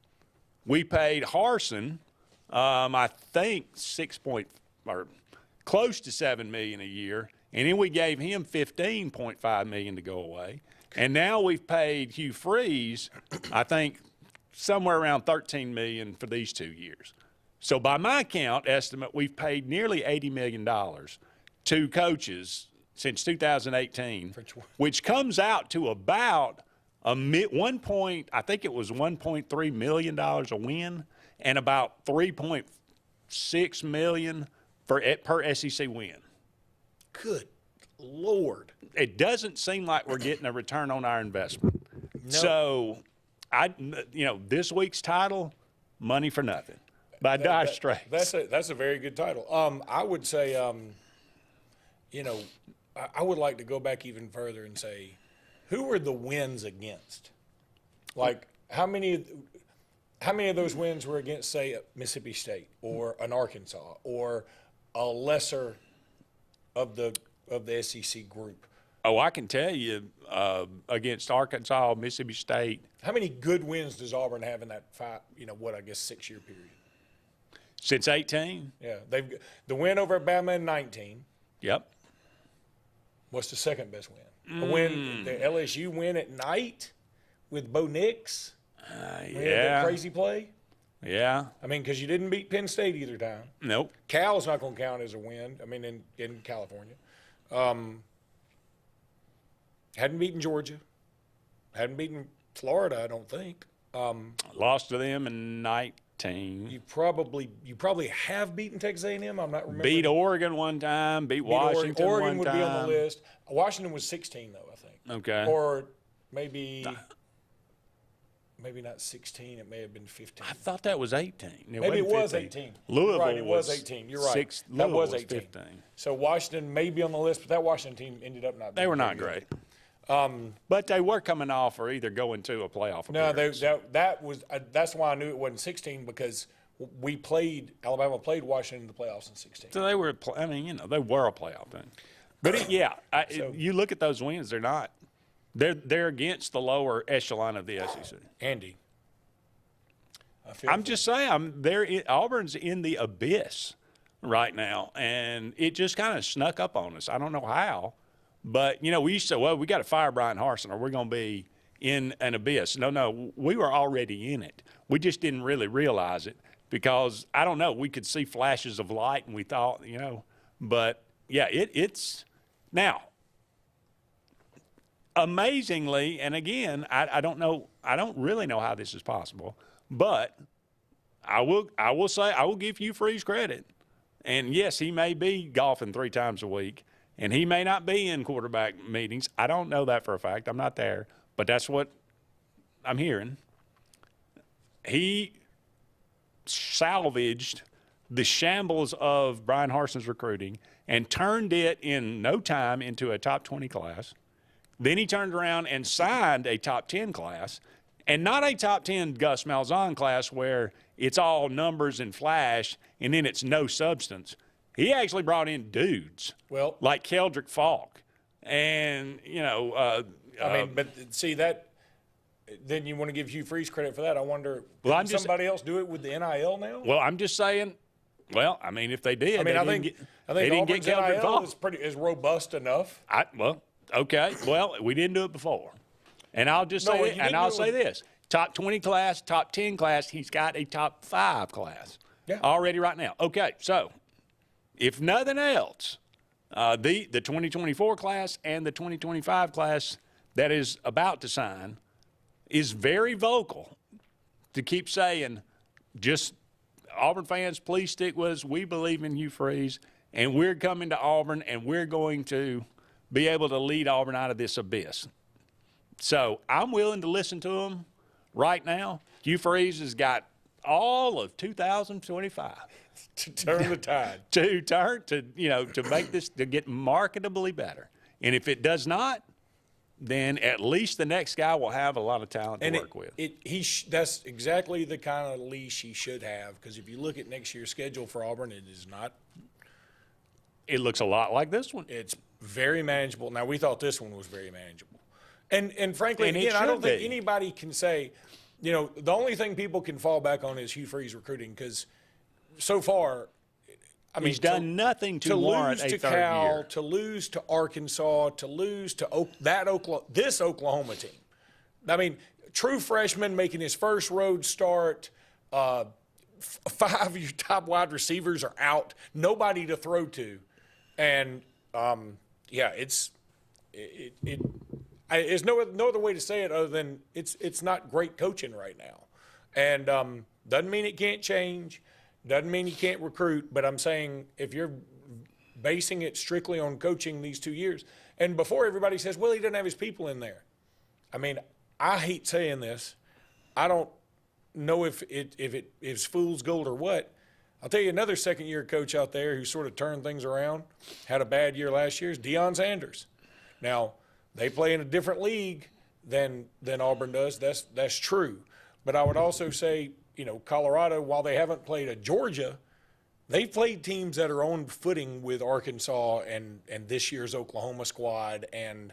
We paid Harsin, I think close to $7 million a year, and then we gave him $15.5 million to go away. And now we've paid Hugh Freeze, I think, somewhere around $13 million for these 2 years. So by my count estimate, we've paid nearly $80 million to coaches since 2018, which comes out to about I think it was $1.3 million a win and about $3.6 million per SEC win. Good Lord. It doesn't seem like we're getting a return on our investment. No. So, this week's title, Money for Nothing, by Dire Straits. That's a very good title. I would say, I would like to go back even further and say, who were the wins against? Like, how many of those wins were against, say, Mississippi State or an Arkansas or a lesser of the SEC group? Oh, I can tell you, against Arkansas, Mississippi State. How many good wins does Auburn have in that 6-year period? Since 18? Yeah, the win over Alabama in 19. Yep. What's the second best win? A win, the LSU win at night with Bo Nix. Yeah. The crazy play. Yeah. I mean, because you didn't beat Penn State either time. Nope. Cal's not going to count as a win. I mean, in California. Hadn't beaten Georgia. Hadn't beaten Florida, I don't think. Lost to them in 19. You probably have beaten Texas A&M. I'm not remembering. Beat Oregon one time. Beat Washington Oregon one time. would be on the list. Washington was 16, though, I think. Okay. Or maybe not 16. It may have been 15. I thought that was 18. Maybe it was 18. Louisville right, it was 18. You're right. That was 18. 15. So Washington may be on the list, but that Washington team ended up not being They were not very great. But they were coming off or either going to a playoff appearance. No, that's why I knew it wasn't 16 because Alabama played Washington in the playoffs in 16. So they were, they were a playoff team. But you look at those wins, they're not. They're against the lower echelon of the SEC. Andy, I'm just saying, Auburn's in the abyss right now, and it just kind of snuck up on us. I don't know how, but we used to say, well, we got to fire Brian Harsin, or we're going to be in an abyss. No, we were already in it. We just didn't really realize it because I don't know. We could see flashes of light, and we thought, but yeah, it's now. amazingly, and again, I don't know, I don't really know how this is possible, but I will say, I will give Hugh Freeze credit. And yes, he may be golfing 3 times a week, and he may not be in quarterback meetings. I don't know that for a fact. I'm not there, but that's what I'm hearing. He salvaged the shambles of Brian Harson's recruiting and turned it in no time into a top 20 class. Then he turned around and signed a top 10 class, and not a top 10 Gus Malzahn class where it's all numbers and flash and then it's no substance. He actually brought in dudes like Keldrick Falk and, but see that. Then you want to give Hugh Freeze credit for that. I wonder, can somebody else do it with the NIL now? Well, I'm just saying. Well, I mean, if they did, I think Auburn's NIL is robust enough. Okay. Well, we didn't do it before, and I'll just say, I'll say this: top 20 class, top 10 class. He's got a top 5 class already right now. Okay, so if nothing else, the 2024 class and the 2025 class that is about to sign is very vocal to keep saying, just Auburn fans, please stick with us. We believe in Hugh Freeze, and we're coming to Auburn, and we're going to be able to lead Auburn out of this abyss. So I'm willing to listen to him right now. Hugh Freeze has got all of 2025 to turn the tide, to make this to get marketably better. And if it does not, then at least the next guy will have a lot of talent to work with. That's exactly the kind of leash he should have, because if you look at next year's schedule for Auburn, it is not. It looks a lot like this one. It's very manageable. Now, we thought this one was very manageable. And frankly, again, I don't think anybody can say, the only thing people can fall back on is Hugh Freeze recruiting, because so far, he's done nothing to warrant a third year. To lose to Arkansas, to lose to this Oklahoma team. I mean, true freshman making his first road start. 5 of your top wide receivers are out. Nobody to throw to, and it's no other way to say it other than it's not great coaching right now, and doesn't mean it can't change. Doesn't mean you can't recruit, but I'm saying if you're basing it strictly on coaching these 2 years, and before everybody says, well, he doesn't have his people in there. I mean, I hate saying this. I don't know if it is fool's gold or what. I'll tell you another second-year coach out there who sort of turned things around, had a bad year last year, is Deion Sanders. Now, they play in a different league than Auburn does. That's true. But I would also say, Colorado, while they haven't played a Georgia, they've played teams that are on footing with Arkansas and this year's Oklahoma squad and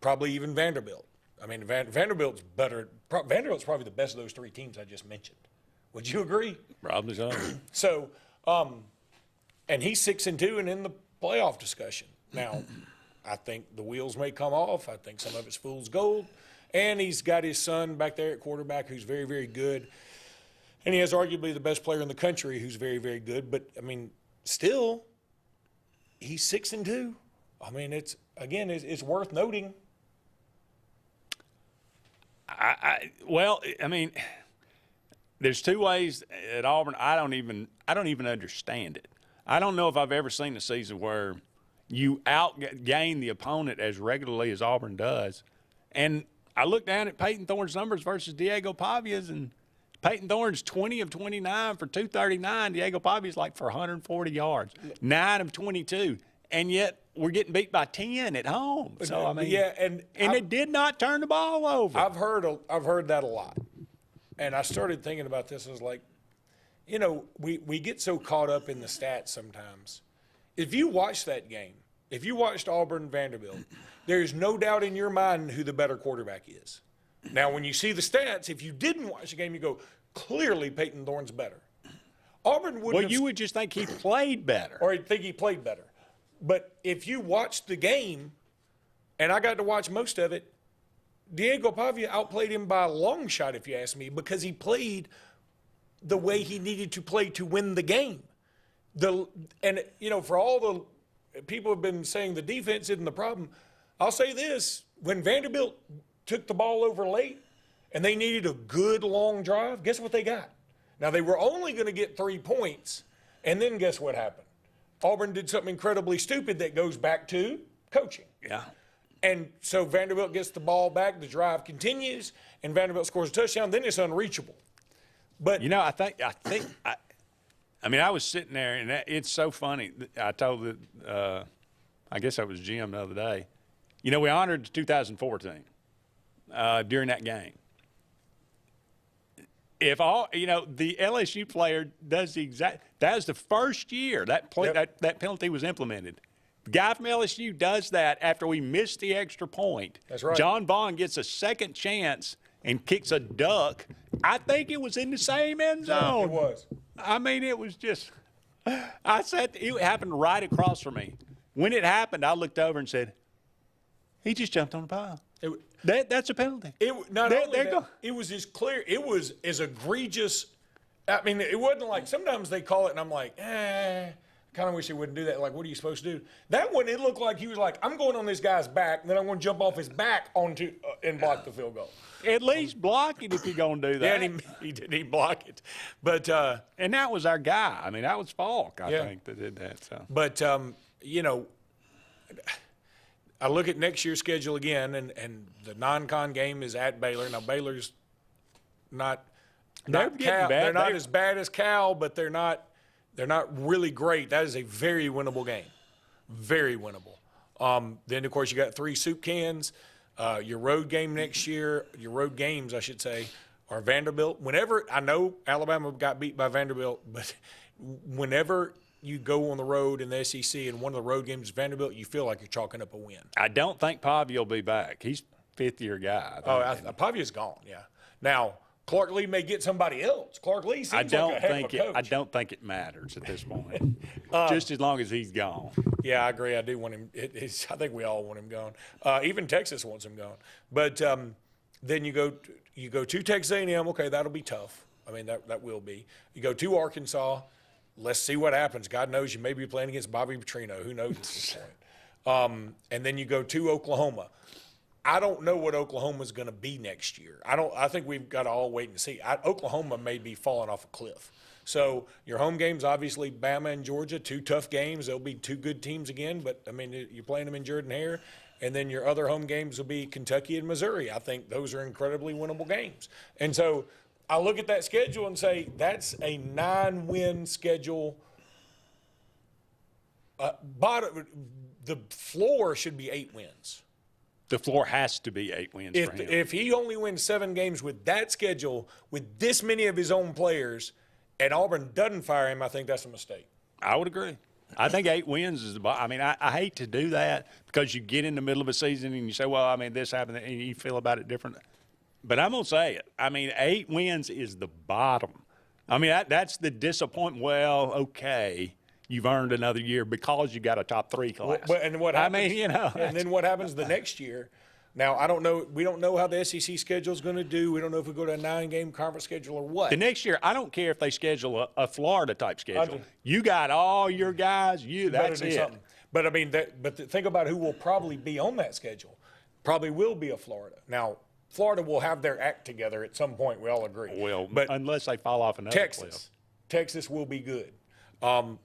probably even Vanderbilt. I mean, Vanderbilt's better. Vanderbilt's probably the best of those 3 teams I just mentioned. Would you agree? Probably so. So, and he's 6-2 and in the playoff discussion. Now, I think the wheels may come off. I think some of it's fool's gold. And he's got his son back there at quarterback who's very, very good. And he has arguably the best player in the country who's very, very good. But, I mean, still, he's 6-2. I mean, it's worth noting. There's 2 ways at Auburn. I don't even understand it. I don't know if I've ever seen a season where you outgain the opponent as regularly as Auburn does. And I look down at Peyton Thorne's numbers versus Diego Pavia's, and Peyton Thorne's 20 of 29 for 239. Diego Pavia's like for 140 yards, 9 of 22. And yet we're getting beat by 10 at home. So, I mean, and it did not turn the ball over. I've heard that a lot. And I started thinking about this. I was like, we get so caught up in the stats sometimes. If you watch that game, if you watched Auburn-Vanderbilt, there's no doubt in your mind who the better quarterback is. Now, when you see the stats, if you didn't watch the game, you go, clearly Peyton Thorne's better. Auburn wouldn't. Well, you would just think he played better. Or think he played better. But if you watched the game, and I got to watch most of it, Diego Pavia outplayed him by a long shot, if you ask me, because he played the way he needed to play to win the game. For all the people have been saying the defense isn't the problem. I'll say this: when Vanderbilt took the ball over late and they needed a good long drive, guess what they got? Now, they were only going to get 3 points, and then guess what happened? Auburn did something incredibly stupid that goes back to coaching. Yeah. And so Vanderbilt gets the ball back, the drive continues, and Vanderbilt scores a touchdown. Then it's unreachable. But I was sitting there, and it's so funny. I told I guess that was Jim the other day. We honored the 2014 during that game. If the LSU player does the exact, that was the first year that penalty was implemented. The guy from LSU does that after we missed the extra point. That's right. John Vaughn gets a second chance and kicks a duck. I think it was in the same end zone. It was. It was just, it happened right across from me. When it happened, I looked over and said, he just jumped on the pile. That's a penalty. It was as clear. It was as egregious. It wasn't like sometimes they call it, and I'm like, kind of wish they wouldn't do that. Like, what are you supposed to do? That one, it looked like he was like, I'm going on this guy's back, and then I'm going to jump off his back onto and block the field goal. At least block it if you're going to do that. Yeah, and he didn't even block it. But and that was our guy. That was Falk, I think, that did that. So. But, I look at next year's schedule again, and the non-con game is at Baylor. Now, Baylor's not Cal. They're not as bad as Cal, but they're not really great. That is a very winnable game. Very winnable. Then, of course, you got 3 soup cans. Your road game next year, your road games, I should say, are Vanderbilt. Whenever, I know Alabama got beat by Vanderbilt, but whenever you go on the road in the SEC and one of the road games is Vanderbilt, you feel like you're chalking up a win. I don't think Pavia will be back. He's fifth-year guy. Pavia's gone, yeah. Now, Clark Lee may get somebody else. Clark Lee seems like a heck of a coach. I don't think it matters at this point, just as long as he's gone. Yeah, I agree. I do want him. I think we all want him gone. Even Texas wants him gone. But then you go to Texas A&M. Okay, that'll be tough. That will be. You go to Arkansas. Let's see what happens. God knows you may be playing against Bobby Petrino. Who knows at this point? And then you go to Oklahoma. I don't know what Oklahoma's going to be next year. I think we've got to all wait and see. Oklahoma may be falling off a cliff. So your home games, obviously, Bama and Georgia, 2 tough games. They'll be 2 good teams again, but, you're playing them in Jordan-Hare. And then your other home games will be Kentucky and Missouri. I think those are incredibly winnable games. And so I look at that schedule and say that's a 9-win schedule. The floor should be 8 wins. The floor has to be 8 wins for him. If he only wins 7 games with that schedule, with this many of his own players, and Auburn doesn't fire him, I think that's a mistake. I would agree. I think 8 wins is the bottom. I hate to do that because you get in the middle of a season and you say, well, this happened, and you feel about it different. But I'm going to say it. 8 wins is the bottom. That's the disappointment. Well, okay, you've earned another year because you got a top 3 class. And what happens, and then what happens the next year? Now, I don't know. We don't know how the SEC schedule is going to do. We don't know if we go to a 9-game conference schedule or what. The next year, I don't care if they schedule a Florida-type schedule. You got all your guys. That's it. Something. But, think about who will probably be on that schedule. Probably will be a Florida. Now, Florida will have their act together at some point. We all agree. Well, but unless they fall off another cliff. Texas will be good.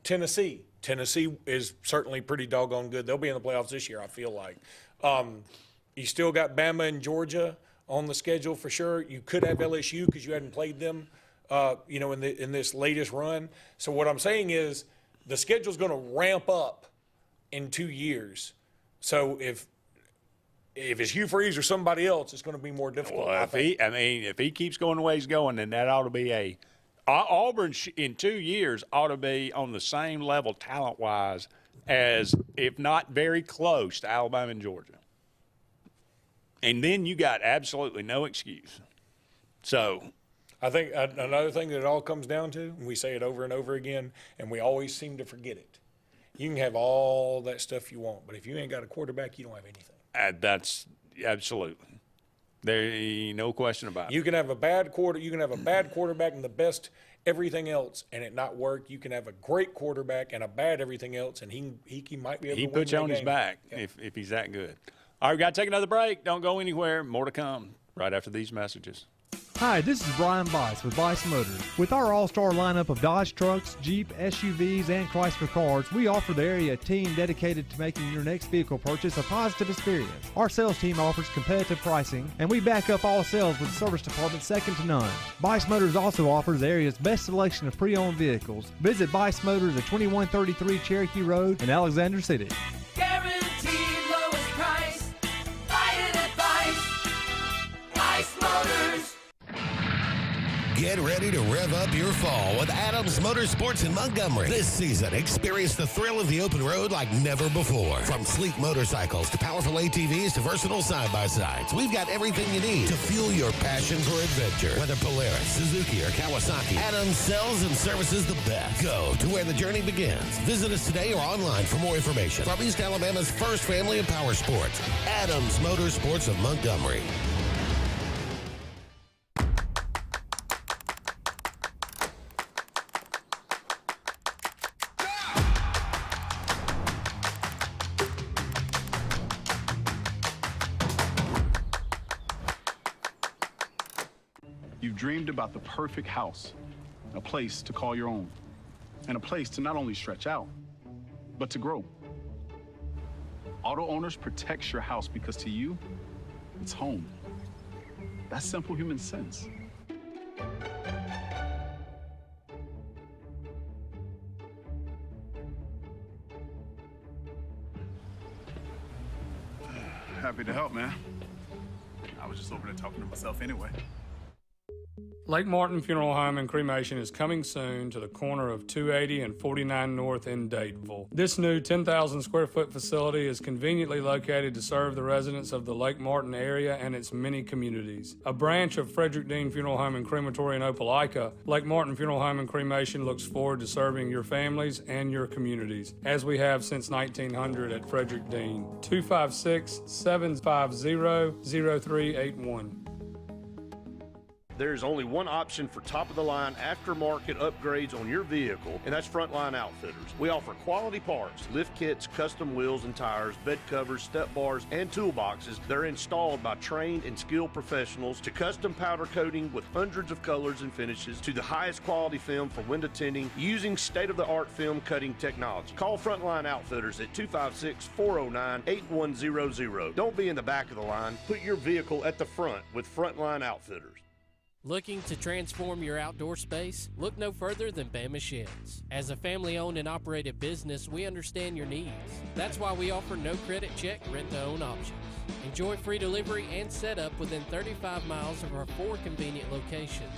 Tennessee is certainly pretty doggone good. They'll be in the playoffs this year, I feel like. You still got Bama and Georgia on the schedule for sure. You could have LSU because you hadn't played them, in this latest run. So what I'm saying is the schedule's going to ramp up in 2 years. So if it's Hugh Freeze or somebody else, it's going to be more difficult. Well, if he keeps going the way he's going, then that ought to be Auburn in 2 years ought to be on the same level talent-wise as, if not very close, to Alabama and Georgia. And then you got absolutely no excuse. So I think another thing that it all comes down to, and we say it over and over again, and we always seem to forget it, you can have all that stuff you want, but if you ain't got a quarterback, you don't have anything. That's absolutely. There ain't no question about it. You can have a bad quarterback and the best everything else, and it not work. You can have a great quarterback and a bad everything else, and he might be able to win put you that on his game. back Yeah. if he's that good. All right, we got to take another break. Don't go anywhere. More to come right after these messages. Hi, this is Brian Bice with Bice Motors. With our all-star lineup of Dodge trucks, Jeep, SUVs, and Chrysler cars, we offer the area team dedicated to making your next vehicle purchase a positive experience. Our sales team offers competitive pricing, and we back up all sales with a service department second to none. Bice Motors also offers the area's best selection of pre-owned vehicles. Visit Bice Motors at 2133 Cherokee Road in Alexander City. Guaranteed lowest price. Buy it at Bice Motors. Get ready to rev up your fall with Adams Motorsports in Montgomery. This season, experience the thrill of the open road like never before. From sleek motorcycles to powerful ATVs to versatile side-by-sides, we've got everything you need to fuel your passion for adventure. Whether Polaris, Suzuki, or Kawasaki, Adams sells and services the best. Go to where the journey begins. Visit us today or online for more information. From East Alabama's first family of power sports, Adams Motorsports of Montgomery. You've dreamed about the perfect house, a place to call your own, and a place to not only stretch out, but to grow. Auto Owners protects your house because to you, it's home. That's simple human sense. Happy to help, man. I was just over there talking to myself anyway. Lake Martin Funeral Home and Cremation is coming soon to the corner of 280 and 49 North in Dadeville. This new 10,000 square foot facility is conveniently located to serve the residents of the Lake Martin area and its many communities. A branch of Frederick Dean Funeral Home and Crematory in Opelika, Lake Martin Funeral Home and Cremation looks forward to serving your families and your communities, as we have since 1900 at Frederick Dean. 256-750-0381. There's only one option for top-of-the-line aftermarket upgrades on your vehicle, and that's Frontline Outfitters. We offer quality parts, lift kits, custom wheels and tires, bed covers, step bars, and toolboxes that are installed by trained and skilled professionals, to custom powder coating with hundreds of colors and finishes, to the highest quality film for window tinting using state-of-the-art film cutting technology. Call Frontline Outfitters at 256-409-8100. Don't be in the back of the line. Put your vehicle at the front with Frontline Outfitters. Looking to transform your outdoor space? Look no further than Bama Sheds. As a family-owned and operated business, we understand your needs. That's why we offer no credit check rent-to-own options. Enjoy free delivery and setup within 35 miles of our 4 convenient locations.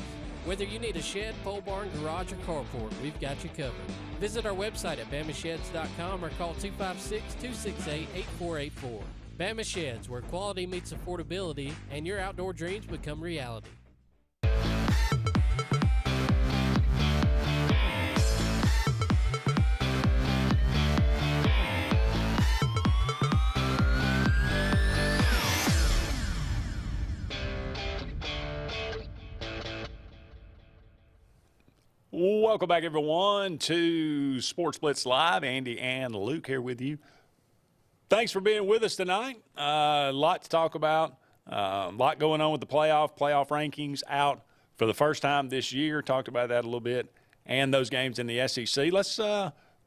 Whether you need a shed, pole barn, garage, or carport, we've got you covered. Visit our website at bamasheds.com or call 256-268-8484. Bama Sheds, where quality meets affordability and your outdoor dreams become reality. Welcome back, everyone, to Sports Blitz Live. Andy and Luke here with you. Thanks for being with us tonight. A lot to talk about. A lot going on with the playoff rankings out for the first time this year. Talked about that a little bit, and those games in the SEC. Let's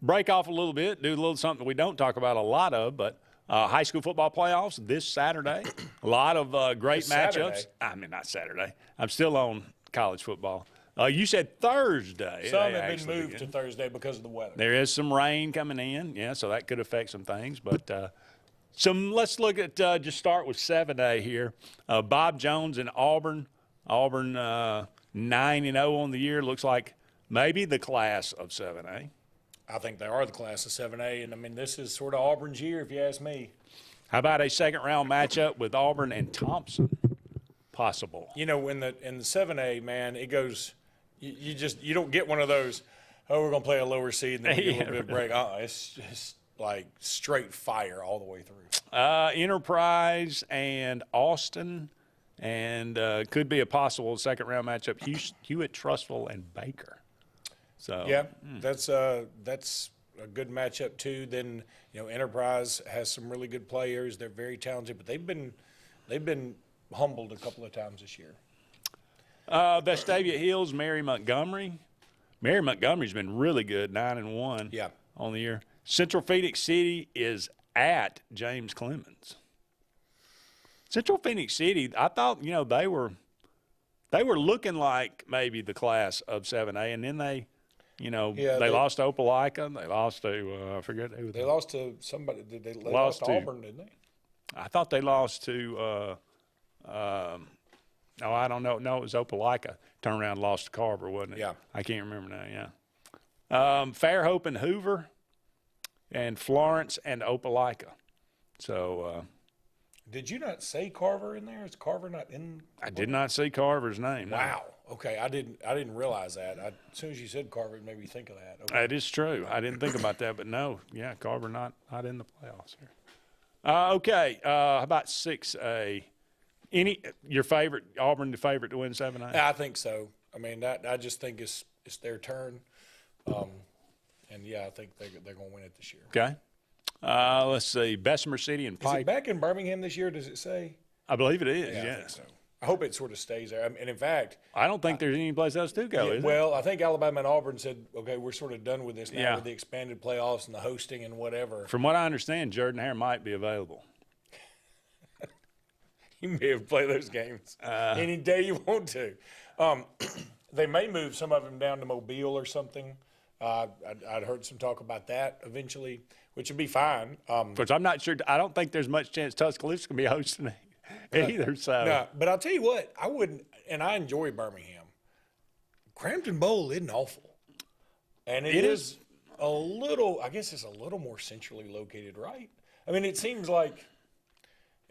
break off a little bit, do a little something we don't talk about a lot of, but high school football playoffs this Saturday. A lot of great matchups. I mean, not Saturday. I'm still on college football. You said Thursday. Some have been moved to Thursday because of the weather. There is some rain coming in, yeah, so that could affect some things. But let's look at just start with 7A here. Bob Jones and Auburn. Auburn 9-0 on the year. Looks like maybe the class of 7A. I think they are the class of 7A, and I mean this is sort of Auburn's year, if you ask me. How about a second-round matchup with Auburn and Thompson? Possible. You know, in the 7A, man, it goes. You don't get one of those, oh, we're going to play a lower seed and then we get a little bit of break. It's just like straight fire all the way through. Enterprise and Austin and could be a possible second-round matchup. Hewitt, Trustful, and Baker. So yeah, that's a good matchup too. Then Enterprise has some really good players. They're very talented, but they've been humbled a couple of times this year. Vestavia Hills, Mary Montgomery. Mary Montgomery's been really good, 9-1 on the year. Central Phoenix City is at James Clemens. Central Phoenix City, I thought, they were looking like maybe the class of 7A, and then they lost to Opelika. They lost to I forget who they lost to somebody. They lost to Auburn, didn't they? I thought they lost to no, I don't know. No, it was Opelika. Turned around and lost to Carver, wasn't it? Yeah. I can't remember now, yeah. Fairhope and Hoover, and Florence and Opelika. So did you not say Carver in there? Is Carver not in? I did not see Carver's name. No. Wow. Okay, I didn't realize that. As soon as you said Carver, it made me think of that. Okay. That is true. I didn't think about that, but no, yeah, Carver not in the playoffs here. Okay, how about 6A? Your favorite, Auburn, the favorite to win 7A? I think so. I mean, I just think it's their turn, and yeah, I think they're going to win it this year. Okay. Let's see, Bessemer City and Pike. Is it back in Birmingham this year? Does it say? I believe it is. Yeah, yes. I think so. I hope it sort of stays there. And in fact, I don't think there's any place else to go. Is well, I think Alabama and Auburn said, okay, we're sort of done with this now Yeah. with the expanded playoffs and the hosting and whatever. From what I understand, Jordan-Hare might be available. You may have played those games any day you want to. They may move some of them down to Mobile or something. I'd heard some talk about that eventually, which would be fine. Which I'm not sure. I don't think there's much chance Tuscaloosa's going to be hosting it either. So, no, but I'll tell you what, I wouldn't, and I enjoy Birmingham. Crampton Bowl isn't awful. And it is a little, I guess it's a little more centrally located, right? I mean, it seems like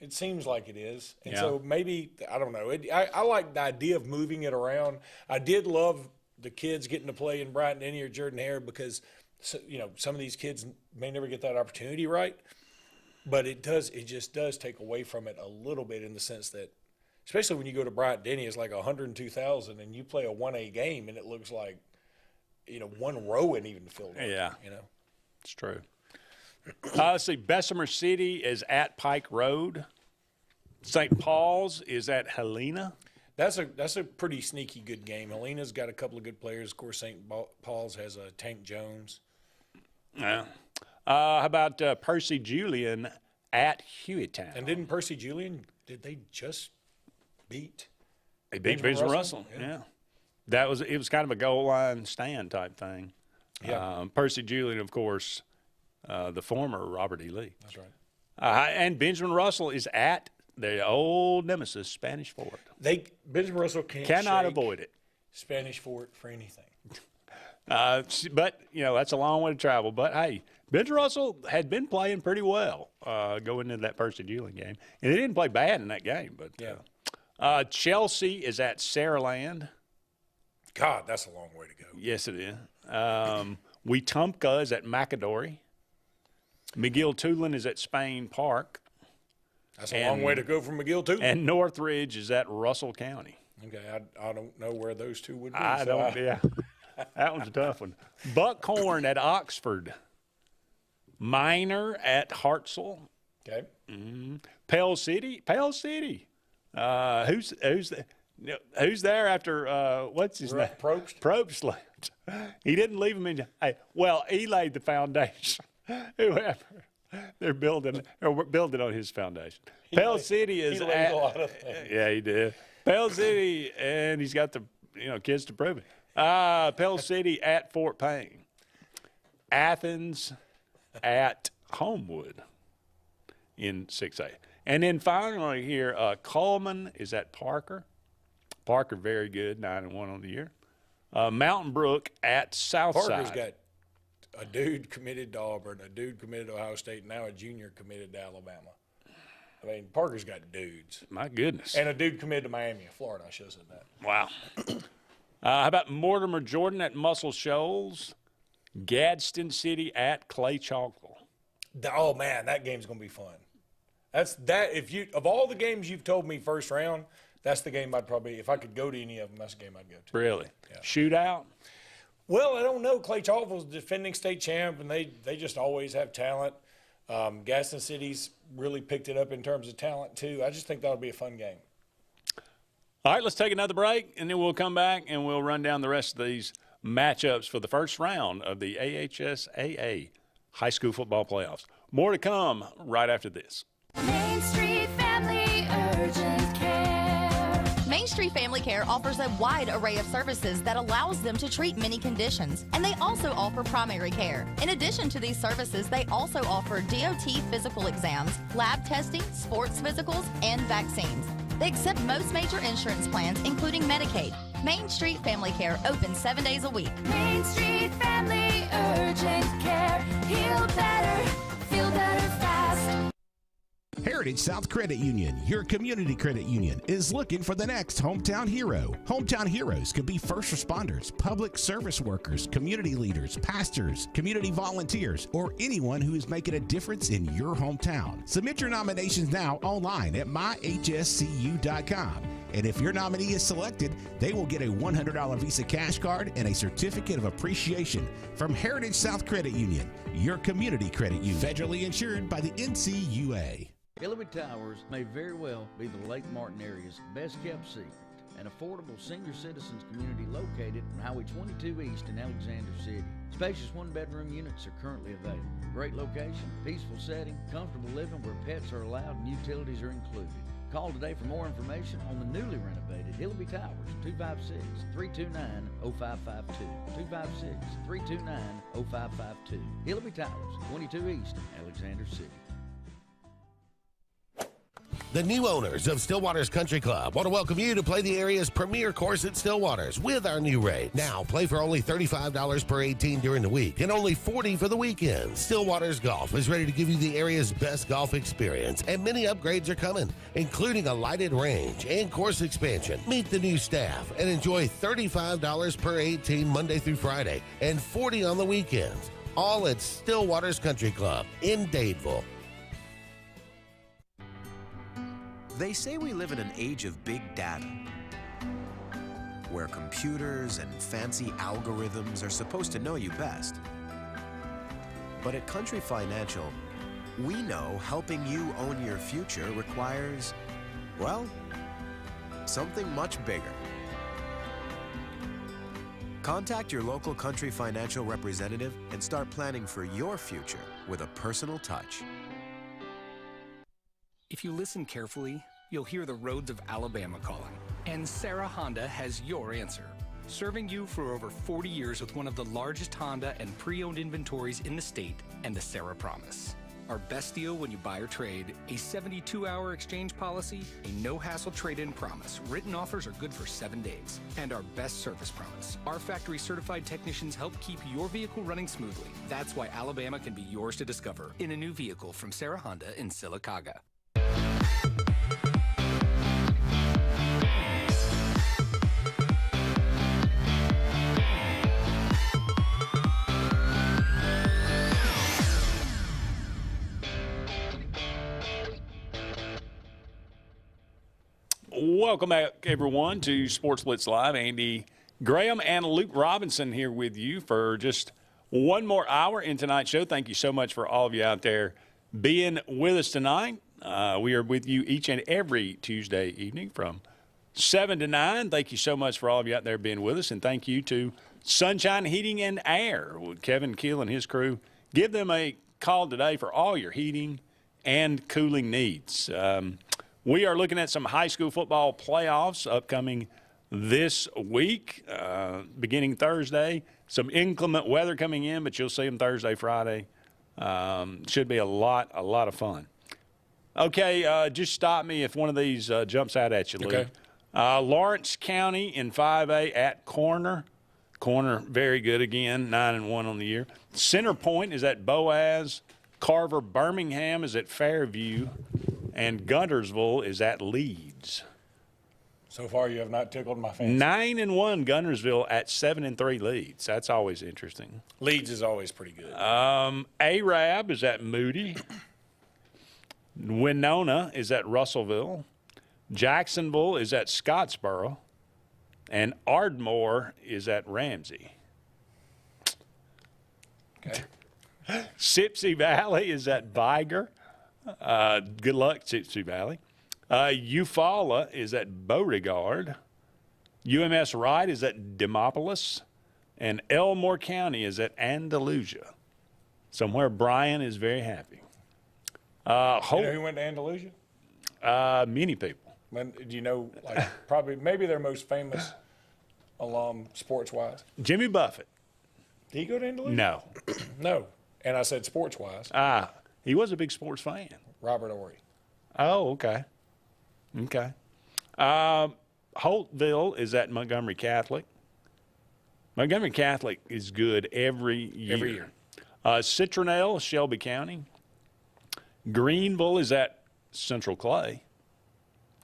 it is. And so maybe, I don't know. I like the idea of moving it around. I did love the kids getting to play in Brighton Denny or Jordan-Hare because, some of these kids may never get that opportunity, right? But it just does take away from it a little bit in the sense that, especially when you go to Brighton Denny, it's like 102,000 and you play a 1A game and it looks like, one row isn't even filled up. Yeah. It's true. Let's see, Bessemer City is at Pike Road. St. Paul's is at Helena. That's a pretty sneaky good game. Helena's got a couple of good players. Of course, St. Paul's has Tank Jones. Yeah. How about Percy Julian at Hueytown? And didn't Percy Julian, did they just beat? They beat Benjamin Russell. Yeah. It was kind of a goal line stand type thing. Yeah. Percy Julian, of course, the former Robert E. Lee. That's right. And Benjamin Russell is at the old nemesis, Spanish Fort. Benjamin Russell cannot avoid it. Spanish Fort for anything. But, that's a long way to travel. But, hey, Benjamin Russell had been playing pretty well going into that Percy Julian game. And they didn't play bad in that game. But Chelsea is at Saraland. God, that's a long way to go. Yes, it is. Wetumpka is at McAdory. McGill-Tulane is at Spain Park. That's a long way to go from McGill-Tulane. And Northridge is at Russell County. Okay, I don't know where those two would be. Yeah. That one's a tough one. Buckhorn at Oxford. Minor at Hartselle. Okay. Pell City. Who's there after what's his name? Probst. Probst left. He didn't leave him in. He laid the foundation. Whoever they're building on his foundation. Pell City is at. A lot of things. Yeah, he did. Pell City, and he's got the kids to prove it. Pell City at Fort Payne. Athens at Homewood in 6A. And then finally here, Coleman is at Parker. Parker, very good, 9-1 on the year. Mountain Brook at Southside. Parker's got a dude committed to Auburn, a dude committed to Ohio State, and now a junior committed to Alabama. I mean, Parker's got dudes. My goodness. And a dude committed to Miami, Florida. I should have said that. Wow. How about Mortimer Jordan at Muscle Shoals? Gadsden City at Clay Chalkville. Oh, man, that game's going to be fun. Of all the games you've told me first round, That's the game I'd probably, if I could go to any of them, that's the game I'd go to. Really? Shootout? Well, I don't know. Clay Chalkville's defending state champ, and they just always have talent. Gaston City's really picked it up in terms of talent, too. I just think that'll be a fun game. All right, let's take another break, and then we'll come back and we'll run down the rest of these matchups for the first round of the AHSAA High School Football Playoffs. More to come right after this. Main Street Family Urgent Care. Main Street Family Care offers a wide array of services that allows them to treat many conditions, and they also offer primary care. In addition to these services, they also offer DOT physical exams, lab testing, sports physicals, and vaccines. They accept most major insurance plans, including Medicaid. Main Street Family Care opens 7 days a week. Main Street Family Urgent Care. Heal better, feel better fast. Heritage South Credit Union, your community credit union, is looking for the next hometown hero. Hometown heroes could be first responders, public service workers, community leaders, pastors, community volunteers, or anyone who is making a difference in your hometown. Submit your nominations now online at myhscu.com. And if your nominee is selected, they will get a $100 Visa cash card and a certificate of appreciation from Heritage South Credit Union, your community credit union. Federally insured by the NCUA. Hillary Towers may very well be the Lake Martin area's best kept secret. An affordable senior citizens community located on Highway 22 East in Alexander City. Spacious one-bedroom units are currently available. Great location, peaceful setting, comfortable living where pets are allowed and utilities are included. Call today for more information on the newly renovated Hillary Towers, 256-329-0552. 256-329-0552. Hillary Towers, 22 East, Alexander City. The new owners of Stillwater's Country Club want to welcome you to play the area's premier course at Stillwater's with our new rates. Now, play for only $35 per 18 during the week and only $40 for the weekend. Stillwater's Golf is ready to give you the area's best golf experience, and many upgrades are coming, including a lighted range and course expansion. Meet the new staff and enjoy $35 per 18 Monday through Friday and $40 on the weekends. All at Stillwater's Country Club in Dadeville. They say we live in an age of big data, where computers and fancy algorithms are supposed to know you best. But at Country Financial, we know helping you own your future requires, well, something much bigger. Contact your local Country Financial representative and start planning for your future with a personal touch. If you listen carefully, you'll hear the roads of Alabama calling. And Sarah Honda has your answer. Serving you for over 40 years with one of the largest Honda and pre-owned inventories in the state and the Sarah Promise. Our best deal when you buy or trade, a 72-hour exchange policy, a no-hassle trade-in promise. Written offers are good for 7 days. And our best service promise. Our factory-certified technicians help keep your vehicle running smoothly. That's why Alabama can be yours to discover in a new vehicle from Sarah Honda in Sylacauga. Welcome back, everyone, to Sports Blitz Live. Andy Graham and Luke Robinson here with you for just one more hour in tonight's show. Thank you so much for all of you out there being with us tonight. We are with you each and every Tuesday evening from 7 to 9. Thank you so much for all of you out there being with us, and thank you to Sunshine Heating and Air. Kevin Keel and his crew, give them a call today for all your heating and cooling needs. We are looking at some high school football playoffs upcoming this week, beginning Thursday. Some inclement weather coming in, but you'll see them Thursday, Friday. Should be a lot of fun. Okay, just stop me if one of these jumps out at you, Luke. Okay. Lawrence County in 5A at Corner. Corner, very good again, 9-1 on the year. Center Point is at Boaz. Carver Birmingham is at Fairview. And Guntersville is at Leeds. So far, you have not tickled my fancy. 9-1 Guntersville at 7-3 Leeds. That's always interesting. Leeds is always pretty good. Arab is at Moody. Winona is at Russellville. Jacksonville is at Scottsboro, and Ardmore is at Ramsey. Okay. Sipsey Valley is at Viger. Good luck, Sipsey Valley. Eufaula is at Beauregard. UMS Wright is at Demopolis. And Elmore County is at Andalusia, somewhere Brian is very happy. You know who went to Andalusia? Many people. Do you know, like, probably, maybe their most famous alum, sports-wise? Jimmy Buffett. Did he go to Andalusia? No. No. And I said sports-wise. He was a big sports fan. Robert Ory. Oh, okay. Okay. Holtville is at Montgomery Catholic. Montgomery Catholic is good every year. Every year. Citronelle, Shelby County. Greenville is at Central Clay.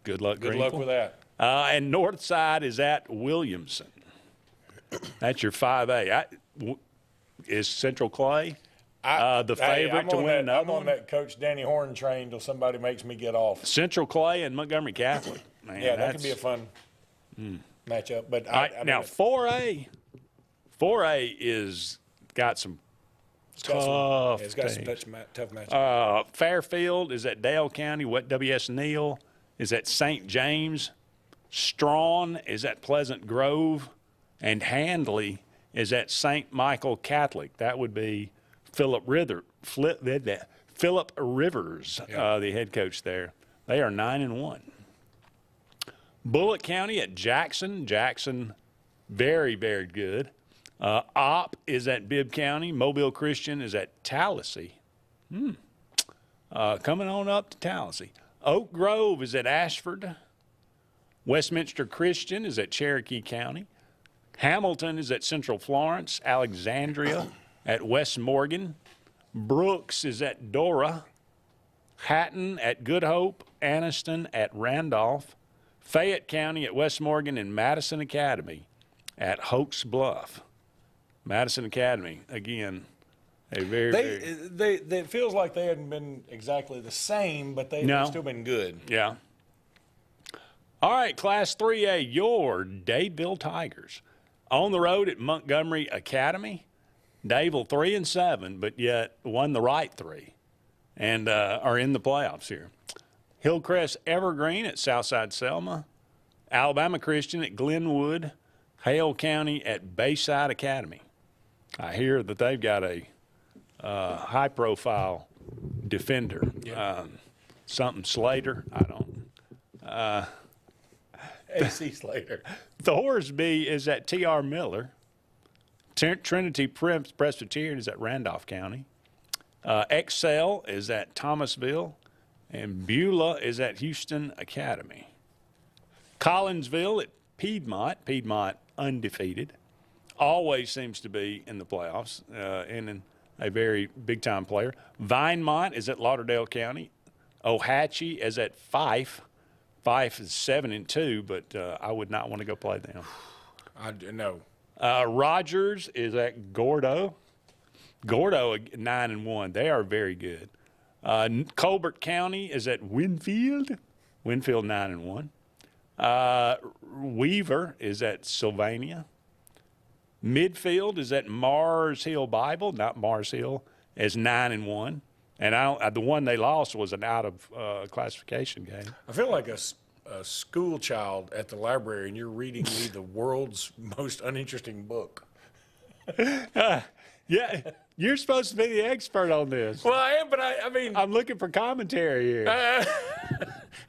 Good luck, Good Greenville. luck with that. And Northside is at Williamson. That's your 5A. Is Central Clay the favorite to win another I'm on one? that Coach Danny Horn train till somebody makes me get off. Central Clay and Montgomery Catholic. Man, Yeah, that could be a fun matchup. But now 4A is got some tough. It's got some teams. tough matchups. Fairfield is at Dale County. W.S. Neal is at St. James. Strawn is at Pleasant Grove. And Handley is at St. Michael Catholic. That would be Philip Rivers, the head coach there. They are 9-1. Bullitt County at Jackson. Jackson, very, very good. Opp is at Bibb County. Mobile Christian is at Tallahassee. Coming on up to Tallahassee. Oak Grove is at Ashford. Westminster Christian is at Cherokee County. Hamilton is at Central Florence. Alexandria at West Morgan. Brooks is at Dora. Hatton at Good Hope. Anniston at Randolph. Fayette County at West Morgan, and Madison Academy at Hoax Bluff. Madison Academy, again, a very, It feels like they hadn't been exactly the same, but they've still been good. Yeah. All right, Class 3A, your Dadeville Tigers. On the road at Montgomery Academy. Dadeville 3-7, but yet won the right 3 and are in the playoffs here. Hillcrest Evergreen at Southside Selma. Alabama Christian at Glenwood. Hale County at Bayside Academy. I hear that they've got a high-profile defender. Something Slater. I don't. AC Slater. Thorsby is at T.R. Miller. Trinity Presbyterian is at Randolph County. Excel is at Thomasville. And Beulah is at Houston Academy. Collinsville at Piedmont. Piedmont undefeated. Always seems to be in the playoffs and a very big-time player. Vinemont is at Lauderdale County. Ohatchee is at Fife. Fife is 7-2, but I would not want to go play them. No. Rogers is at Gordo. Gordo 9-1. They are very good. Colbert County is at Winfield. Winfield 9-1. Weaver is at Sylvania. Midfield is at Mars Hill Bible, not Mars Hill, as 9-1. And the one they lost was an out of classification game. I feel like a school child at the library, and you're reading me the world's most uninteresting book. Yeah, you're supposed to be the expert on this. Well, I am, but I mean, I'm looking for commentary here.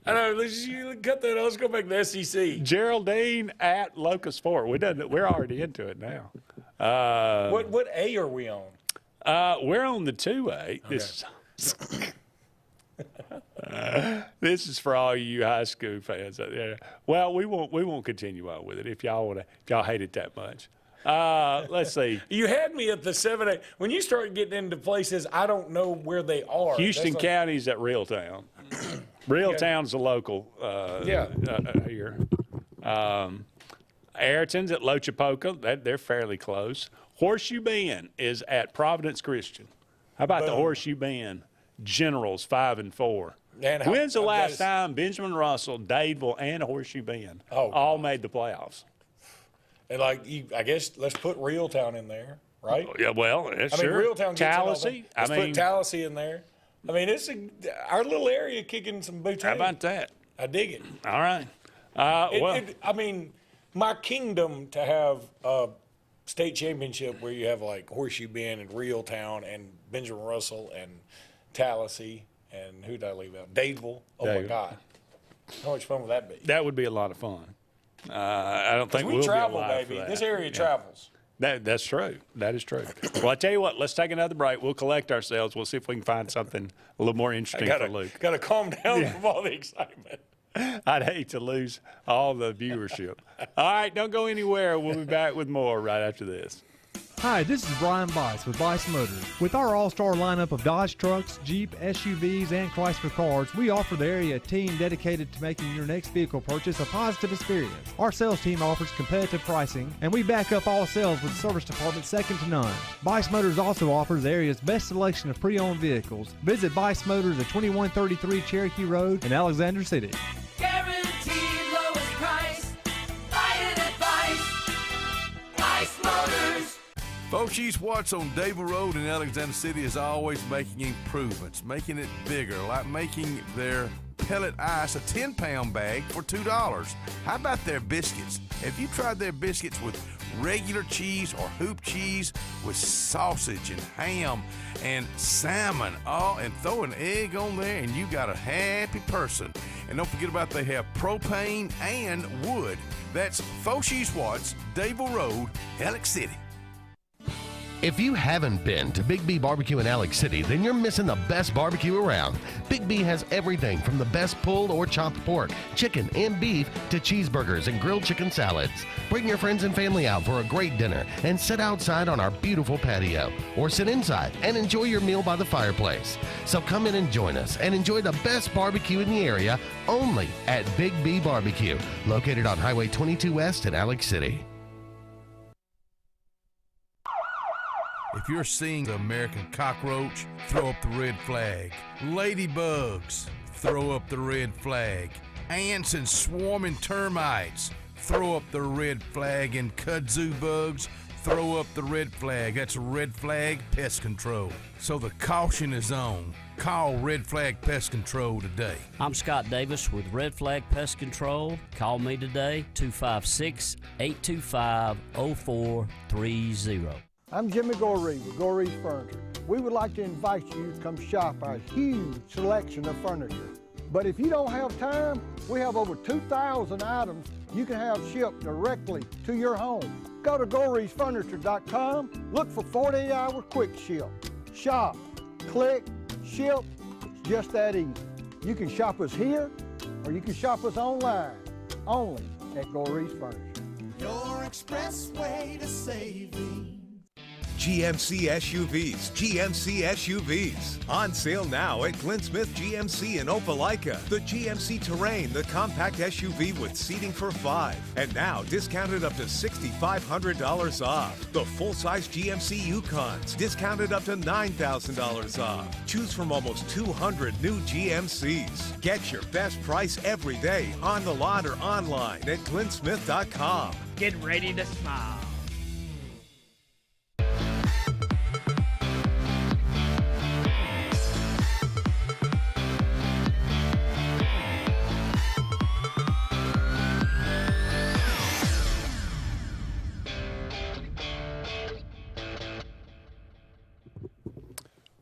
I know. You cut that. Let's go back to the SEC. Geraldine at Locust Fort. We're already into it now. What A are we on? We're on the 2A. Okay. This is for all you high school fans out there. Well, we won't continue on with it if y'all hate it that much. Let's see. You had me at the 7A. When you start getting into places, I don't know where they are. Houston County's at Reeltown. Reeltown's a local here. Ayrton's at Lochapoka. They're fairly close. Horseshoe Bend is at Providence Christian. How about the Horseshoe Bend Generals 5-4? Man, When's the last time Benjamin Russell, Dadeville, and Horseshoe Bend all made the playoffs? And I guess let's put Reeltown in there, right? Yeah, well, I sure. mean, Reeltown gets in all Tallahassee. that. Let's put Tallahassee in there. I mean, it's our little area kicking some boots. How about that? I dig it. All right. I mean, my kingdom to have a state championship where you have like Horseshoe Bend and Reeltown and Benjamin Russell and Tallahassee and who did I leave out? Dadeville. Oh my God, how much fun would that be? That would be a lot of fun. I don't think we'll travel, be alive baby. for that. This area travels. That's true. That is true. Well, I tell you what, let's take another break. We'll collect ourselves. We'll see if we can find something a little more interesting for Luke. Got to calm down from all the excitement. I'd hate to lose all the viewership. All right, don't go anywhere. We'll be back with more right after this. Hi, this is Brian Bice with Bice Motors. With our all-star lineup of Dodge trucks, Jeep, SUVs, and Chrysler cars, we offer the area team dedicated to making your next vehicle purchase a positive experience. Our sales team offers competitive pricing, and we back up all sales with a service department second to none. Bice Motors also offers the area's best selection of pre-owned vehicles. Visit Bice Motors at 2133 Cherokee Road in Alexander City. Guaranteed lowest price. Buy it at Bice Motors. Foshie Sportz on Dable Road in Alexander City is always making improvements, making it bigger, like making their pellet ice a 10-pound bag for $2. How about their biscuits? Have you tried their biscuits with regular cheese or hoop cheese with sausage and ham and salmon, and throw an egg on there and you got a happy person. And don't forget about they have propane and wood. That's Foshie Sportz, Dable Road, Alex City. If you haven't been to Big B Barbecue in Alex City, then you're missing the best barbecue around. Big B has everything from the best pulled or chopped pork, chicken, and beef to cheeseburgers and grilled chicken salads. Bring your friends and family out for a great dinner and sit outside on our beautiful patio, or sit inside and enjoy your meal by the fireplace. So come in and join us and enjoy the best barbecue in the area only at Big B Barbecue, located on Highway 22 West in Alex City. If you're seeing the American cockroach, throw up the red flag. Ladybugs, throw up the red flag. Ants and swarming termites, throw up the red flag. And kudzu bugs, throw up the red flag. That's Red Flag Pest Control. So the caution is on. Call Red Flag Pest Control today. I'm Scott Davis with Red Flag Pest Control. Call me today, 256-825-0430. I'm Jimmy Goree with Goree's Furniture. We would like to invite you to come shop our huge selection of furniture. But if you don't have time, we have over 2,000 items you can have shipped directly to your home. Go to GoreesFurniture.com, look for 48-hour quick ship. Shop, click, ship, it's just that easy. You can shop us here, or you can shop us online, only at Gorees Furniture. Your expressway to saving. GMC SUVs, GMC SUVs. On sale now at Glenn Smith GMC in Opelika. The GMC Terrain, the compact SUV with seating for 5. And now discounted up to $6,500 off. The full-size GMC Yukons, discounted up to $9,000 off. Choose from almost 200 new GMCs. Get your best price every day on the lot or online at glennsmith.com. Get ready to smile.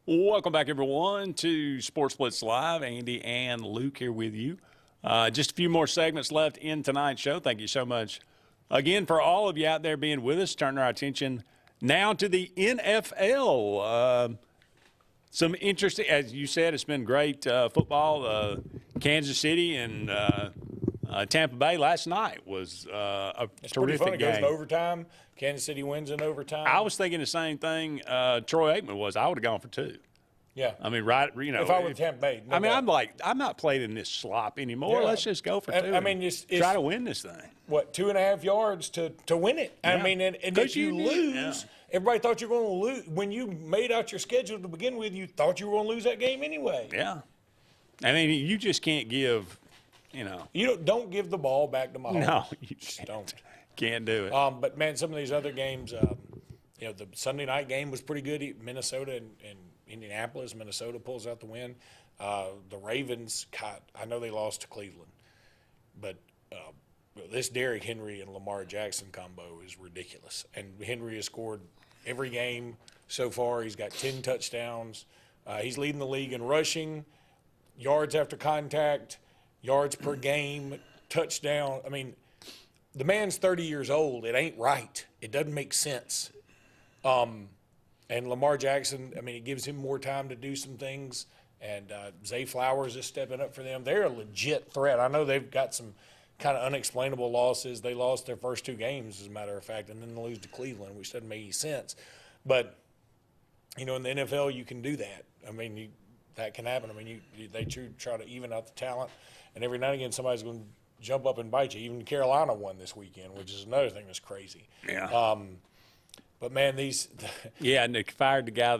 Welcome back, everyone, to Sports Blitz Live. Andy and Luke here with you. Just a few more segments left in tonight's show. Thank you so much again for all of you out there being with us. Turning our attention now to the NFL. Some interesting, as you said, it's been great football. Kansas City and Tampa Bay last night was a It's terrific pretty fun. It goes game. to overtime. Kansas City wins in overtime. I was thinking the same thing Troy Aikman was. I would have gone for 2. Yeah. I mean, right, you know. If I were Tampa Bay. no I mean, doubt. I'm not playing in this slop anymore. Yeah. Let's just go for 2. I mean, it's try to win this thing. What, 2.5 yards to win it? Yeah. I mean, and if 'Cause you you lose, need- everybody thought you were going to lose. When you made out your schedule to begin with, you thought you were going to lose that game anyway. Yeah. I mean, you just can't give, You don't give the ball back to Mahomes. No, you just don't. Can't do it. But man, some of these other games, the Sunday night game was pretty good. Minnesota and Indianapolis. Minnesota pulls out the win. The Ravens, I know they lost to Cleveland, but this Derrick Henry and Lamar Jackson combo is ridiculous. And Henry has scored every game so far. He's got 10 touchdowns. He's leading the league in rushing, yards after contact, yards per game, touchdown. I mean, the man's 30 years old. It ain't right. It doesn't make sense. And Lamar Jackson, I mean, it gives him more time to do some things. And Zay Flowers is stepping up for them. They're a legit threat. I know they've got some kind of unexplainable losses. They lost their first 2 games, as a matter of fact, and then they lose to Cleveland, which doesn't make any sense. But, in the NFL, you can do that. I mean, that can happen. I mean, they try to even out the talent, and every now and again somebody's going to jump up and bite you. Even Carolina won this weekend, which is another thing that's crazy. Yeah. But, man, yeah, and they fired the guy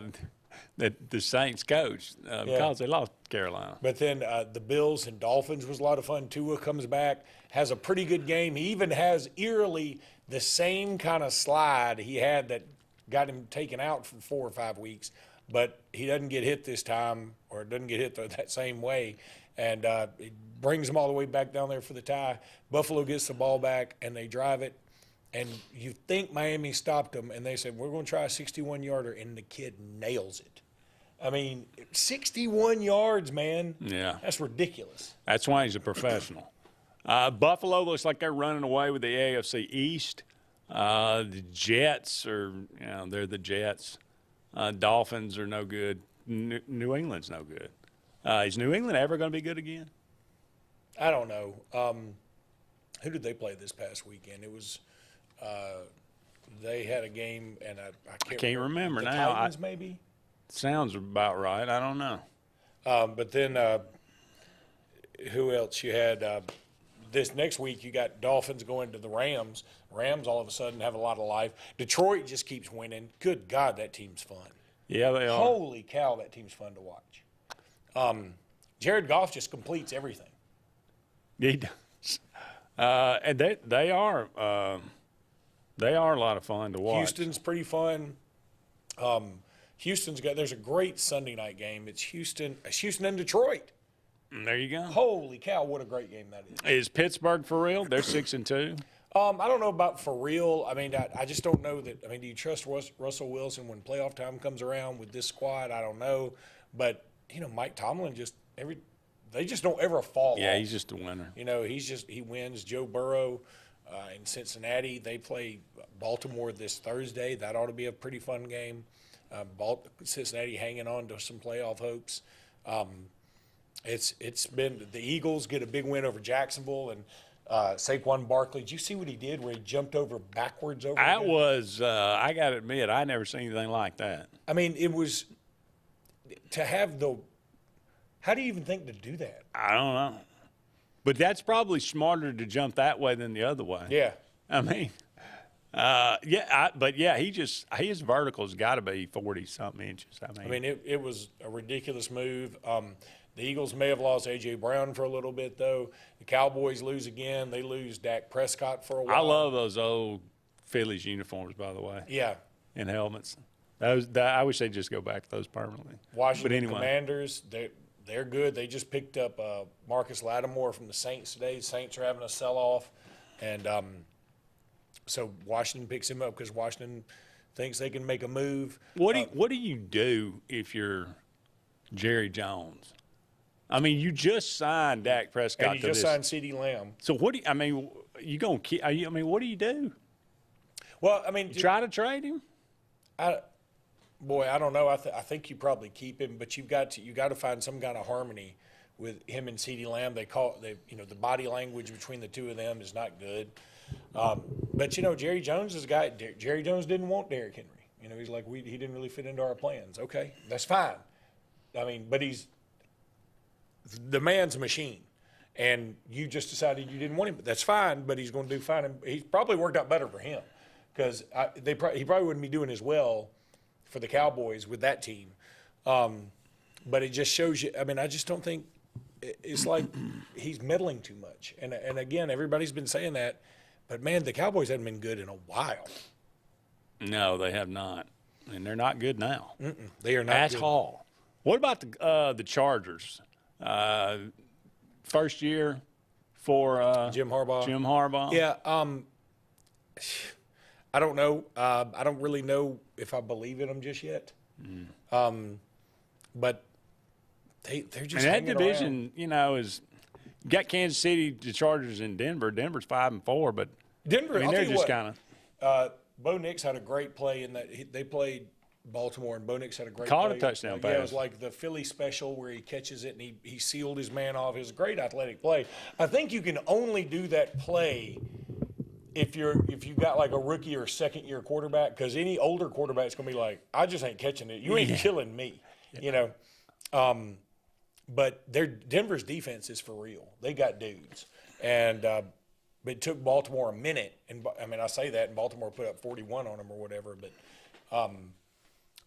that the Saints coach because they lost Carolina. But then the Bills and Dolphins was a lot of fun. Tua comes back, has a pretty good game. He even has eerily the same kind of slide he had that got him taken out for 4 or 5 weeks, but he doesn't get hit this time, or doesn't get hit that same way, and it brings him all the way back down there for the tie. Buffalo gets the ball back, and they drive it. And you think Miami stopped them, and they said, we're going to try a 61-yarder, and the kid nails it. I mean, 61 yards, man. Yeah. That's ridiculous. That's why he's a professional. Buffalo looks like they're running away with the AFC East. The Jets they're the Jets. Dolphins are no good. New England's no good. Is New England ever going to be good again? I don't know. Who did they play this past weekend? It was they had a game, and I can't remember the now. Titans, maybe? Sounds about right. I don't know. But then who else? You had this next week you got Dolphins going to the Rams. Rams all of a sudden have a lot of life. Detroit just keeps winning. Good God, that team's fun. Yeah, they are. Holy cow, that team's fun to watch. Jared Goff just completes everything. He does. And they are a lot of fun to watch. Houston's pretty fun. There's a great Sunday night game. It's Houston and Detroit. There you go. Holy cow, what a great game that is. Is Pittsburgh for real? They're 6-2. I don't know about for real. I mean, I just don't know that. I mean, do you trust Russell Wilson when playoff time comes around with this squad? I don't know. But, Mike Tomlin they just don't ever fall off. Yeah, he's just a winner. He wins. Joe Burrow in Cincinnati. They play Baltimore this Thursday. That ought to be a pretty fun game. Cincinnati hanging on to some playoff hopes. It's been the Eagles get a big win over Jacksonville, and Saquon Barkley. Did you see what he did where he jumped backwards over? That was I got to admit, I never seen anything like that. I mean, it was to have the. How do you even think to do that? I don't know, but that's probably smarter to jump that way than the other way. Yeah, I mean. His vertical's got to be 40-something inches. I mean, it was a ridiculous move. The Eagles may have lost A.J. Brown for a little bit, though. The Cowboys lose again. They lose Dak Prescott for a while. I love those old Phillies uniforms, by the way. Yeah. And helmets. I wish they'd just go back to those permanently. Washington Commanders, they're good. They just picked up Marcus Lattimore from the Saints today. The Saints are having a sell-off, and so Washington picks him up because Washington thinks they can make a move. What do you do if you're Jerry Jones? I mean, you just signed Dak Prescott. And you just signed CeeDee Lamb. So what do you? I mean, what do you do? Well, I mean, try to trade him. I don't know. I think you probably keep him, but you got to find some kind of harmony with him and CeeDee Lamb. The body language between the two of them is not good. But Jerry Jones is a guy. Jerry Jones didn't want Derrick Henry. He's like he didn't really fit into our plans. Okay, that's fine. I mean, but the man's a machine, and you just decided you didn't want him. But that's fine. But he's going to do fine. And he's probably worked out better for him because he probably wouldn't be doing as well for the Cowboys with that team. But it just shows you. I mean, I just don't think it's like he's meddling too much. And again, everybody's been saying that, but man, the Cowboys haven't been good in a while. No, they have not, and they're not good now. They are not at good. all. What about the Chargers? First year for Jim Harbaugh. Jim Harbaugh. Yeah. I don't know. I don't really know if I believe in them just yet. But they're just and that hanging division, around. is you got Kansas City, the Chargers, and Denver. Denver's 5-4, but Denver. I'll they're tell you just what, kind of. Bo Nix had a great play in that they played Baltimore, and Bo Nix had a great Caught play. a touchdown Yeah, it pass. was like the Philly special where he catches it and he sealed his man off. It was a great athletic play. I think you can only do that play if you got like a rookie or second year quarterback, because any older quarterback's gonna be like, I just ain't catching it. You ain't killing me, But Denver's defense is for real. They got dudes, and but it took Baltimore a minute. And I say that, and Baltimore put up 41 on them or whatever. But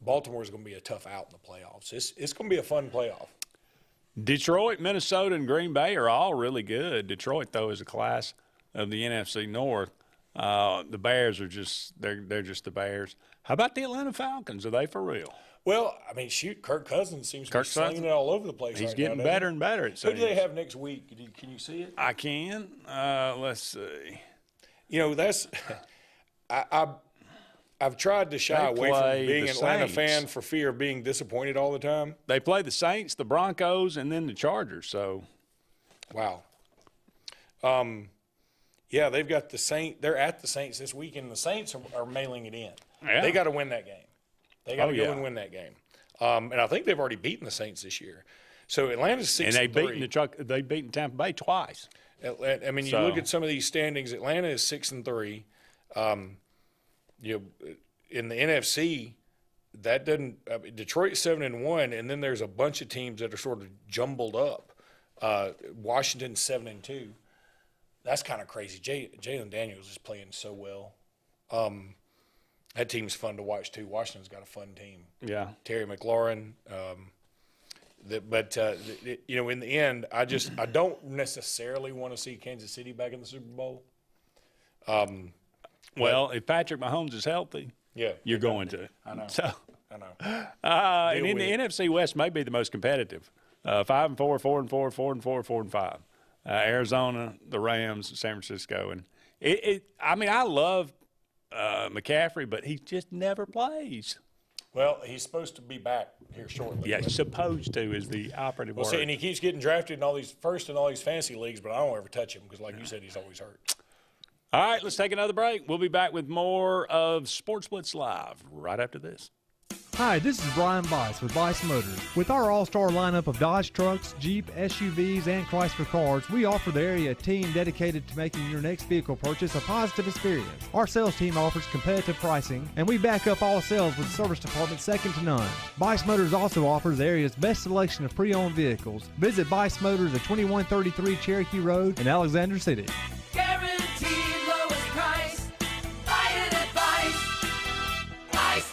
Baltimore's going to be a tough out in the playoffs. It's going to be a fun playoff. Detroit, Minnesota, and Green Bay are all really good. Detroit, though, is a class of the NFC North. The Bears are they're just the Bears. How about the Atlanta Falcons? Are they for real? Well, shoot, Kirk Cousins seems to be slinging it all over the place. He's right getting now, better and better. It Who do they seems. have next week? Can you see it? I can. Let's see. That's I've tried to shy away from being an Atlanta fan for fear of being disappointed all the time. They play the Saints, the Broncos, and then the Chargers. So, wow. Yeah, they've got the Saints. They're at the Saints this weekend. The Saints are mailing it in. Yeah. They got to win that game. They got to go yeah. and win that game. And I think they've already beaten the Saints this year. So Atlanta's 6-3. And they've beaten Tampa Bay twice. You look at some of these standings. Atlanta is 6-3. In the NFC, that doesn't. Detroit's 7-1, and then there's a bunch of teams that are sort of jumbled up. Washington's 7-2. That's kind of crazy. Jalen Daniels is playing so well. That team's fun to watch too. Washington's got a fun team. Yeah. Terry McLaurin. In the end, I don't necessarily want to see Kansas City back in the Super Bowl. If Patrick Mahomes is healthy, you're going to. I know. So, I know. And in the NFC West may be the most competitive. 5-4, 4-4, 4-4, 4-5. Arizona, the Rams, San Francisco, and I love McCaffrey, but he just never plays. Well, he's supposed to be back here shortly. Yeah, supposed to is the operative word. See, and he keeps getting drafted in all these fantasy leagues, but I don't ever touch him because, like you said, he's always hurt. All right, let's take another break. We'll be back with more of Sports Blitz Live right after this. Hi, this is Brian Bice with Bice Motors. With our all-star lineup of Dodge trucks, Jeep, SUVs, and Chrysler cars, we offer the area a team dedicated to making your next vehicle purchase a positive experience. Our sales team offers competitive pricing, and we back up all sales with service department second to none. Bice Motors also offers the area's best selection of pre-owned vehicles. Visit Bice Motors at 2133 Cherokee Road in Alexander City. Guaranteed lowest price. Buy it at Bice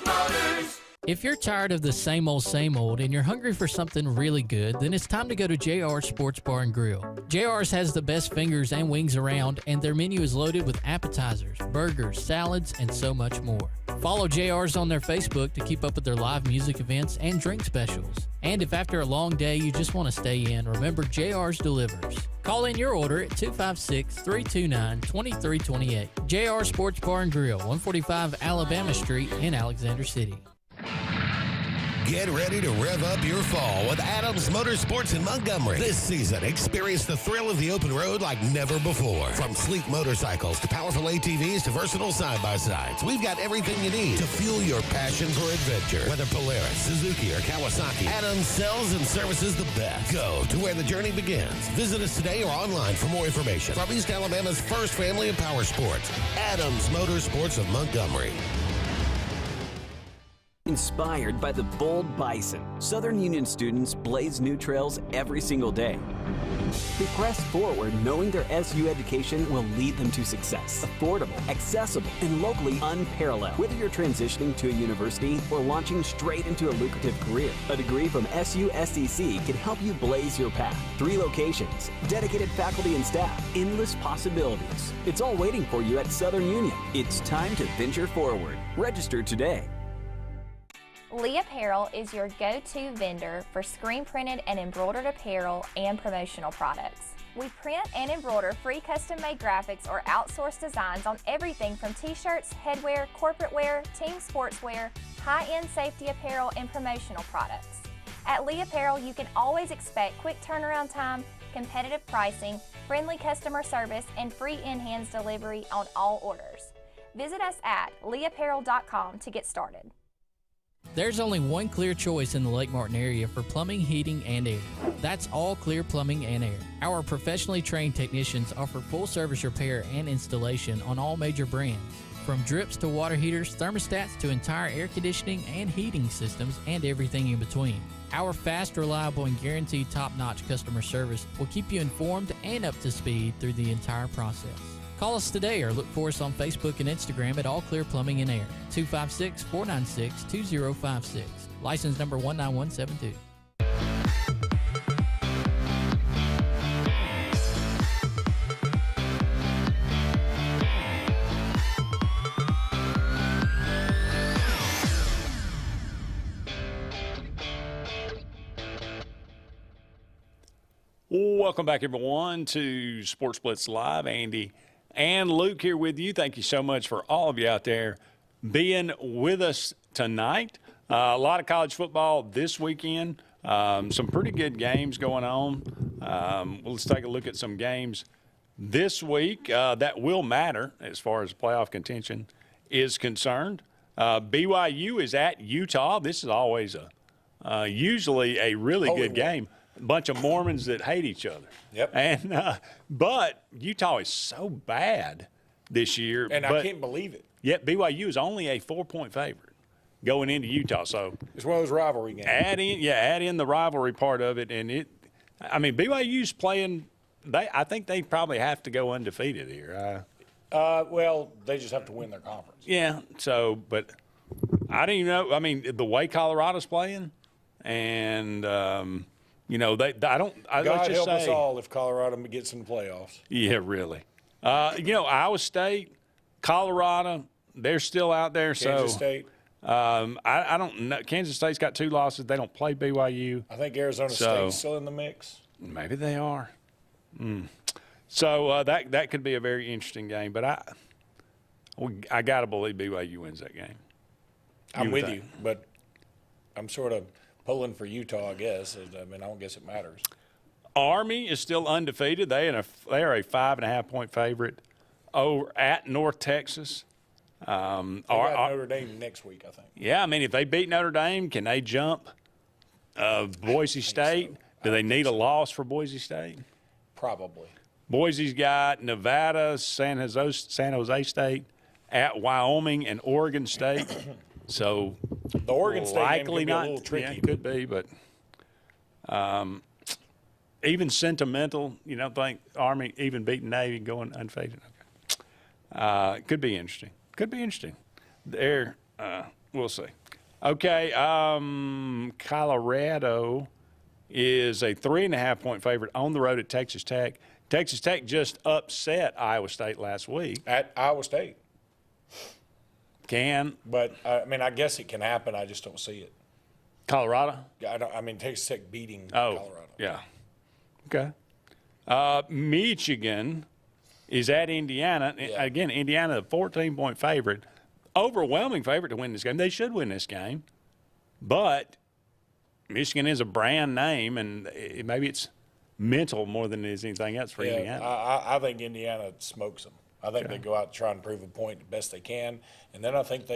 Motors. If you're tired of the same old and you're hungry for something really good, then it's time to go to JR's Sports Bar and Grill. JR's has the best fingers and wings around, and their menu is loaded with appetizers, burgers, salads, and so much more. Follow JR's on their Facebook to keep up with their live music events and drink specials. And if after a long day you just want to stay in, remember JR's delivers. Call in your order at 256-329-2328. JR Sports Bar and Grill, 145 Alabama Street in Alexander City. Get ready to rev up your fall with Adams Motorsports in Montgomery. This season, experience the thrill of the open road like never before. From sleek motorcycles to powerful ATVs to versatile side-by-sides, we've got everything you need to fuel your passion for adventure. Whether Polaris, Suzuki, or Kawasaki, Adams sells and services the best. Go to where the journey begins. Visit us today or online for more information. From East Alabama's first family of power sports, Adams Motorsports of Montgomery. Inspired by the bold bison, Southern Union students blaze new trails every single day. They press forward knowing their SU education will lead them to success. Affordable, accessible, and locally unparalleled. Whether you're transitioning to a university or launching straight into a lucrative career, a degree from SU SDC can help you blaze your path. 3 locations, dedicated faculty and staff, endless possibilities. It's all waiting for you at Southern Union. It's time to venture forward. Register today. Lee Apparel is your go-to vendor for screen printed and embroidered apparel and promotional products. We print and embroider free custom-made graphics or outsourced designs on everything from t-shirts, headwear, corporate wear, team sportswear, high-end safety apparel, and promotional products. At Lee Apparel, you can always expect quick turnaround time, competitive pricing, friendly customer service, and free in-hands delivery on all orders. Visit us at leeapparel.com to get started. There's only one clear choice in the Lake Martin area for plumbing, heating, and air. That's All Clear Plumbing and Air. Our professionally trained technicians offer full-service repair and installation on all major brands. From drips to water heaters, thermostats to entire air conditioning and heating systems, and everything in between. Our fast, reliable, and guaranteed top-notch customer service will keep you informed and up to speed through the entire process. Call us today or look for us on Facebook and Instagram at All Clear Plumbing and Air, 256-496-2056. License number 19172. Welcome back, everyone, to Sports Blitz Live. Andy and Luke here with you. Thank you so much for all of you out there being with us tonight. A lot of college football this weekend. Some pretty good games going on. Let's take a look at some games this week that will matter as far as playoff contention is concerned. BYU is at Utah. This is always usually a really good game. A bunch of Mormons that hate each other. Yep. And but Utah is so bad this year. And I can't believe it. Yet BYU is only a 4-point favorite going into Utah. So it's one of those rivalry games. Add in the rivalry part of it, and BYU's playing. I think they probably have to go undefeated here. Well, they just have to win their conference. Yeah. So, but I don't even know. I mean, the way Colorado's playing, and God help us all if Colorado gets in the playoffs. Yeah, really. Iowa State, Colorado, they're still out there. Kansas State. I don't know. Kansas State's got 2 losses. They don't play BYU. I think Arizona State's still in the mix. Maybe they are. So that could be a very interesting game. But I got to believe BYU wins that game. I'm with you, but I'm sort of pulling for Utah, I guess. I don't guess it matters. Army is still undefeated. They are a 5.5-point favorite over at North Texas. They got Notre Dame next week, I think. Yeah, if they beat Notre Dame, can they jump Boise State? So. Do they need a loss for Boise State? Probably. Boise's got Nevada, San Jose State, at Wyoming and Oregon State. So the Oregon State likely game could be not, a little tricky. Yeah, it could be, but even sentimental. You don't think Army even beating Navy going undefeated? Okay. Could be interesting. There, we'll see. Okay, Colorado is a 3.5-point favorite on the road at Texas Tech. Texas Tech just upset Iowa State last week. At Iowa State. But I guess it can happen. I just don't see it. Colorado? Yeah, Texas Tech beating Colorado. Yeah. Okay. Michigan is at Indiana. Yeah. Again, Indiana, a 14-point favorite. Overwhelming favorite to win this game. They should win this game. But Michigan is a brand name, and maybe it's mental more than it is anything else for Indiana. I think Indiana smokes them. I think they go out and try and prove a point the best they can, and then I think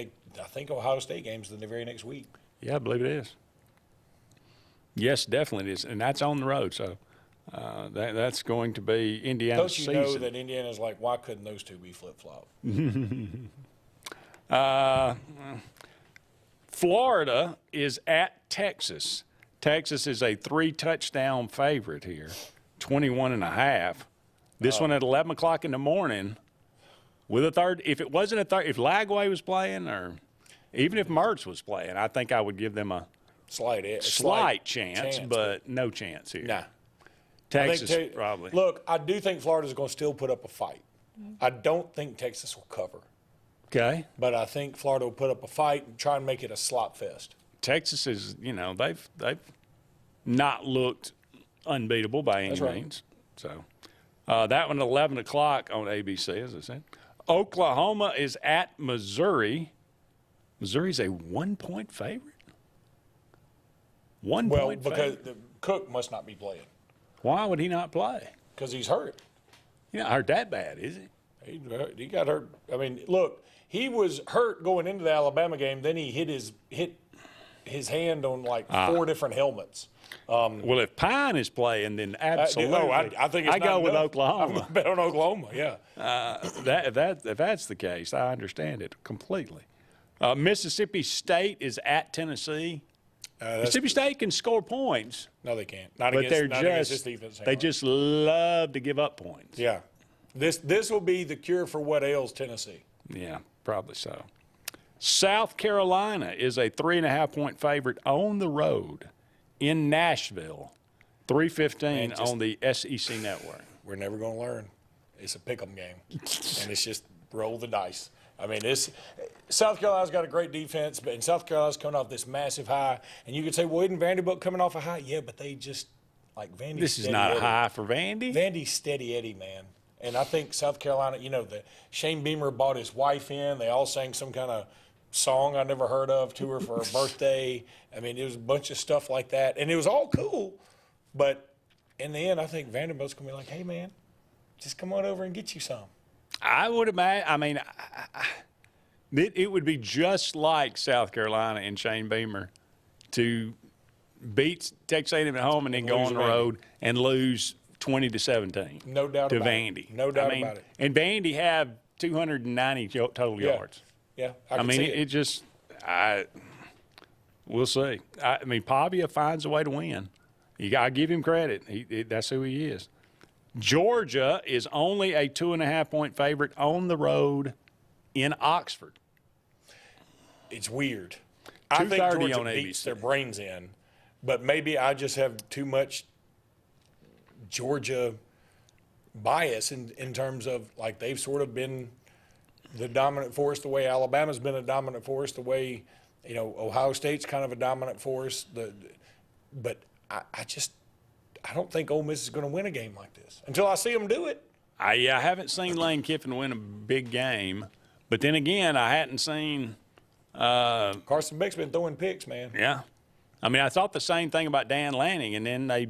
Ohio State game's the very next week. Yeah, I believe it is. Yes, definitely it is, and that's on the road. So that's going to be Indiana's season. Don't you know that Indiana's like, why couldn't those two be flip-flop? Florida is at Texas. Texas is a 3-touchdown favorite here, 21.5. This one at 11 o'clock in the morning with a third. If it wasn't a third, if Lagway was playing or even if Mertz was playing, I think I would give them a slight chance, but no chance here. Nah. Texas probably. Look, I do think Florida's going to still put up a fight. I don't think Texas will cover. Okay. But I think Florida will put up a fight and try and make it a slop fest. Texas is, they've not looked unbeatable by any means. So that one at 11 o'clock on ABC, as I said. Oklahoma is at Missouri. Missouri's a 1-point favorite. Well, because Cook must not be playing. Why would he not play? Because he's hurt. He's not hurt that bad, is he? He got hurt. I mean, look, he was hurt going into the Alabama game. Then he hit his hand on like 4 different helmets. Well, if Pine is playing, then absolutely. I think it's I go with Oklahoma. I'm going to bet on Oklahoma. Yeah. If that's the case, I understand it completely. Mississippi State is at Tennessee. Mississippi State can score points. No, they can't. But against this defense. They just love to give up points. Yeah. This will be the cure for what ails Tennessee. Yeah, probably so. South Carolina is a 3.5-point favorite on the road in Nashville, 3:15 on the SEC network. We're never going to learn. It's a pick'em game, and it's just roll the dice. I mean, South Carolina's got a great defense, but South Carolina's coming off this massive high. And you could say, well, isn't Vanderbilt coming off a high? Yeah, but they just, like, Vandy's This is not a high for Vandy. Vandy's steady Eddie, man. And I think South Carolina, Shane Beamer brought his wife in. They all sang some kind of song I never heard of to her for her birthday. I mean, it was a bunch of stuff like that. And it was all cool. But in the end, I think Vanderbilt's going to be like, hey, man, just come on over and get you some. I would imagine. I mean, it would be just like South Carolina and Shane Beamer to beat Texas A&M at home and then go on the road and lose 20-17. No doubt to about Vandy. it. No doubt about it. And Vandy have 290 total yards. Yeah, I mean, it just. We'll see. I mean, Pavia finds a way to win. You got to give him credit. That's who he is. Georgia is only a 2.5-point favorite on the road in Oxford. It's weird. I think Georgia on beats ABC. their brains in, but maybe I just have too much Georgia bias in terms of, like, they've sort of been the dominant force the way Alabama's been a dominant force, the way, Ohio State's kind of a dominant force. But I don't think Ole Miss is going to win a game like this until I see them do it. I haven't seen Lane Kiffin win a big game, but then again, I hadn't seen Carson Beck's been throwing picks, man. Yeah. I mean, I thought the same thing about Dan Lanning, and then they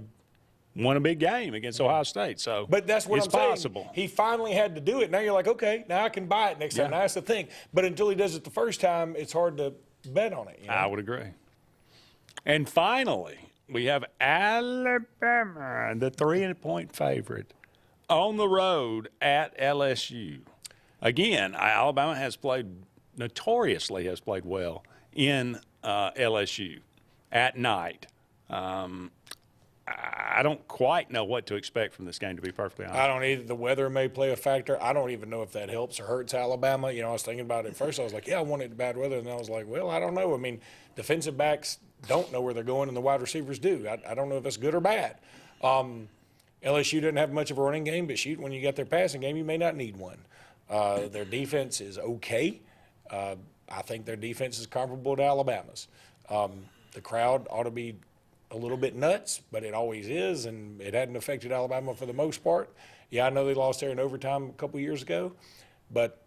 won a big game against Ohio State. So, but that's what it's I'm saying. possible. He finally had to do it. Now you're like, okay, now I can buy it next time. Now that's the thing. But until he does it the first time, it's hard to bet on it. I would agree. And finally, we have Alabama, the 3-point favorite, on the road at LSU. Again, Alabama notoriously has played well in LSU at night. I don't quite know what to expect from this game, to be perfectly honest. I don't either. The weather may play a factor. I don't even know if that helps or hurts Alabama. I was thinking about it at first. I was like, I wanted bad weather. And then I was like, well, I don't know. I mean, defensive backs don't know where they're going, and the wide receivers do. I don't know if it's good or bad. LSU didn't have much of a running game, but when you got their passing game, you may not need one. Their defense is okay. I think their defense is comparable to Alabama's. The crowd ought to be a little bit nuts, but it always is, and it hadn't affected Alabama for the most part. Yeah, I know they lost there in overtime a couple years ago, but,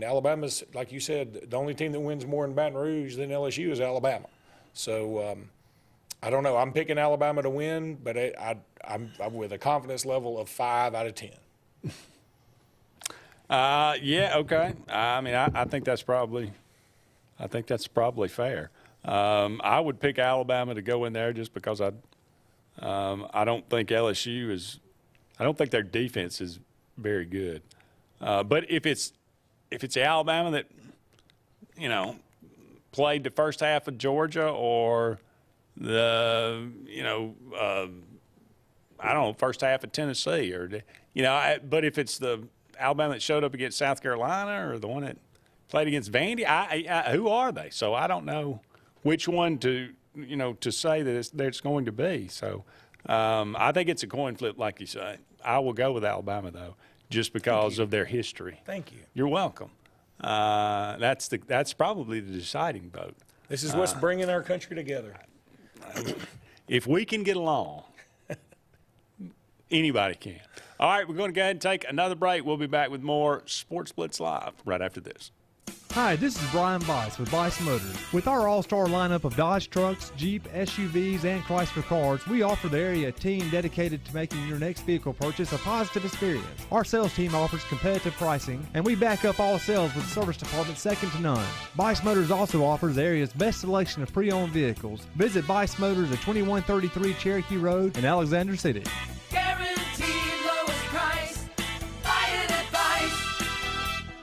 Alabama's, like you said, the only team that wins more in Baton Rouge than LSU is Alabama. So I don't know. I'm picking Alabama to win, but I'm with a confidence level of 5 out of 10. Okay. I mean, I think that's probably fair. I would pick Alabama to go in there just because I don't think LSU is. I don't think their defense is very good. But if it's Alabama that played the first half of Georgia or the, I don't know, first half of Tennessee or, but if it's the Alabama that showed up against South Carolina or the one that played against Vandy, who are they? So I don't know which one to say that it's going to be. So I think it's a coin flip, like you say. I will go with Alabama, though, just because of their history. Thank you. You're welcome. That's probably the deciding vote. This is what's bringing our country together. If we can get along, anybody can. All right, we're going to go ahead and take another break. We'll be back with more Sports Blitz Live right after this. Hi, this is Brian Bice with Bice Motors. With our all-star lineup of Dodge trucks, Jeep, SUVs, and Chrysler cars, we offer the area team dedicated to making your next vehicle purchase a positive experience. Our sales team offers competitive pricing, and we back up all sales with a service department second to none. Bice Motors also offers the area's best selection of pre-owned vehicles. Visit Bice Motors at 2133 Cherokee Road in Alexander City. Guaranteed lowest price. Buy it at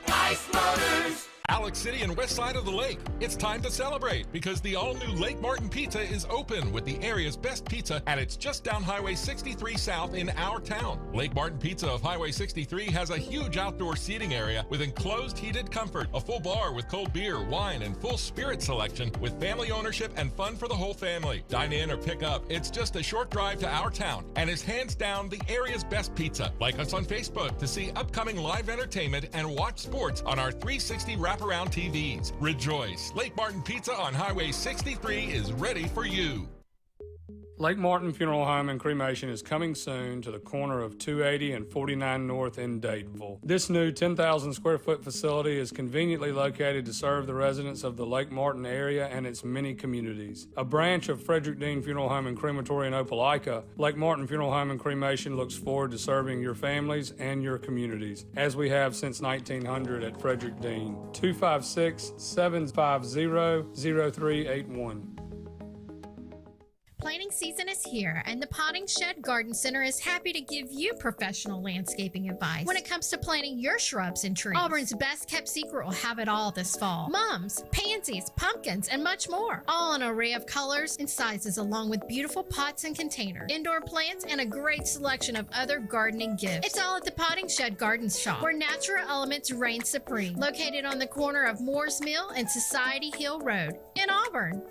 Bice Motors. Alex City and west side of the lake. It's time to celebrate because the all-new Lake Martin Pizza is open with the area's best pizza, and it's just down Highway 63 South in our town. Lake Martin Pizza of Highway 63 has a huge outdoor seating area with enclosed heated comfort, a full bar with cold beer, wine, and full spirit selection with family ownership and fun for the whole family. Dine in or pick up. It's just a short drive to our town and is hands down the area's best pizza. Like us on Facebook to see upcoming live entertainment and watch sports on our 360 wraparound TVs. Rejoice! Lake Martin Pizza on Highway 63 is ready for you. Lake Martin Funeral Home and Cremation is coming soon to the corner of 280 and 49 North in Dadeville. This new 10,000 square foot facility is conveniently located to serve the residents of the Lake Martin area and its many communities. A branch of Frederick Dean Funeral Home and Crematory in Opelika, Lake Martin Funeral Home and Cremation looks forward to serving your families and your communities, as we have since 1900 at Frederick Dean. 256-750-0381. Planting season is here, and the Potting Shed Garden Center is happy to give you professional landscaping advice when it comes to planting your shrubs and trees. Auburn's best kept secret will have it all this fall. Mums, pansies, pumpkins, and much more. All an array of colors and sizes, along with beautiful pots and containers, indoor plants, and a great selection of other gardening gifts. It's all at the Potting Shed Garden Shop, where natural elements reign supreme. Located on the corner of Moore's Mill and Society Hill Road in Auburn.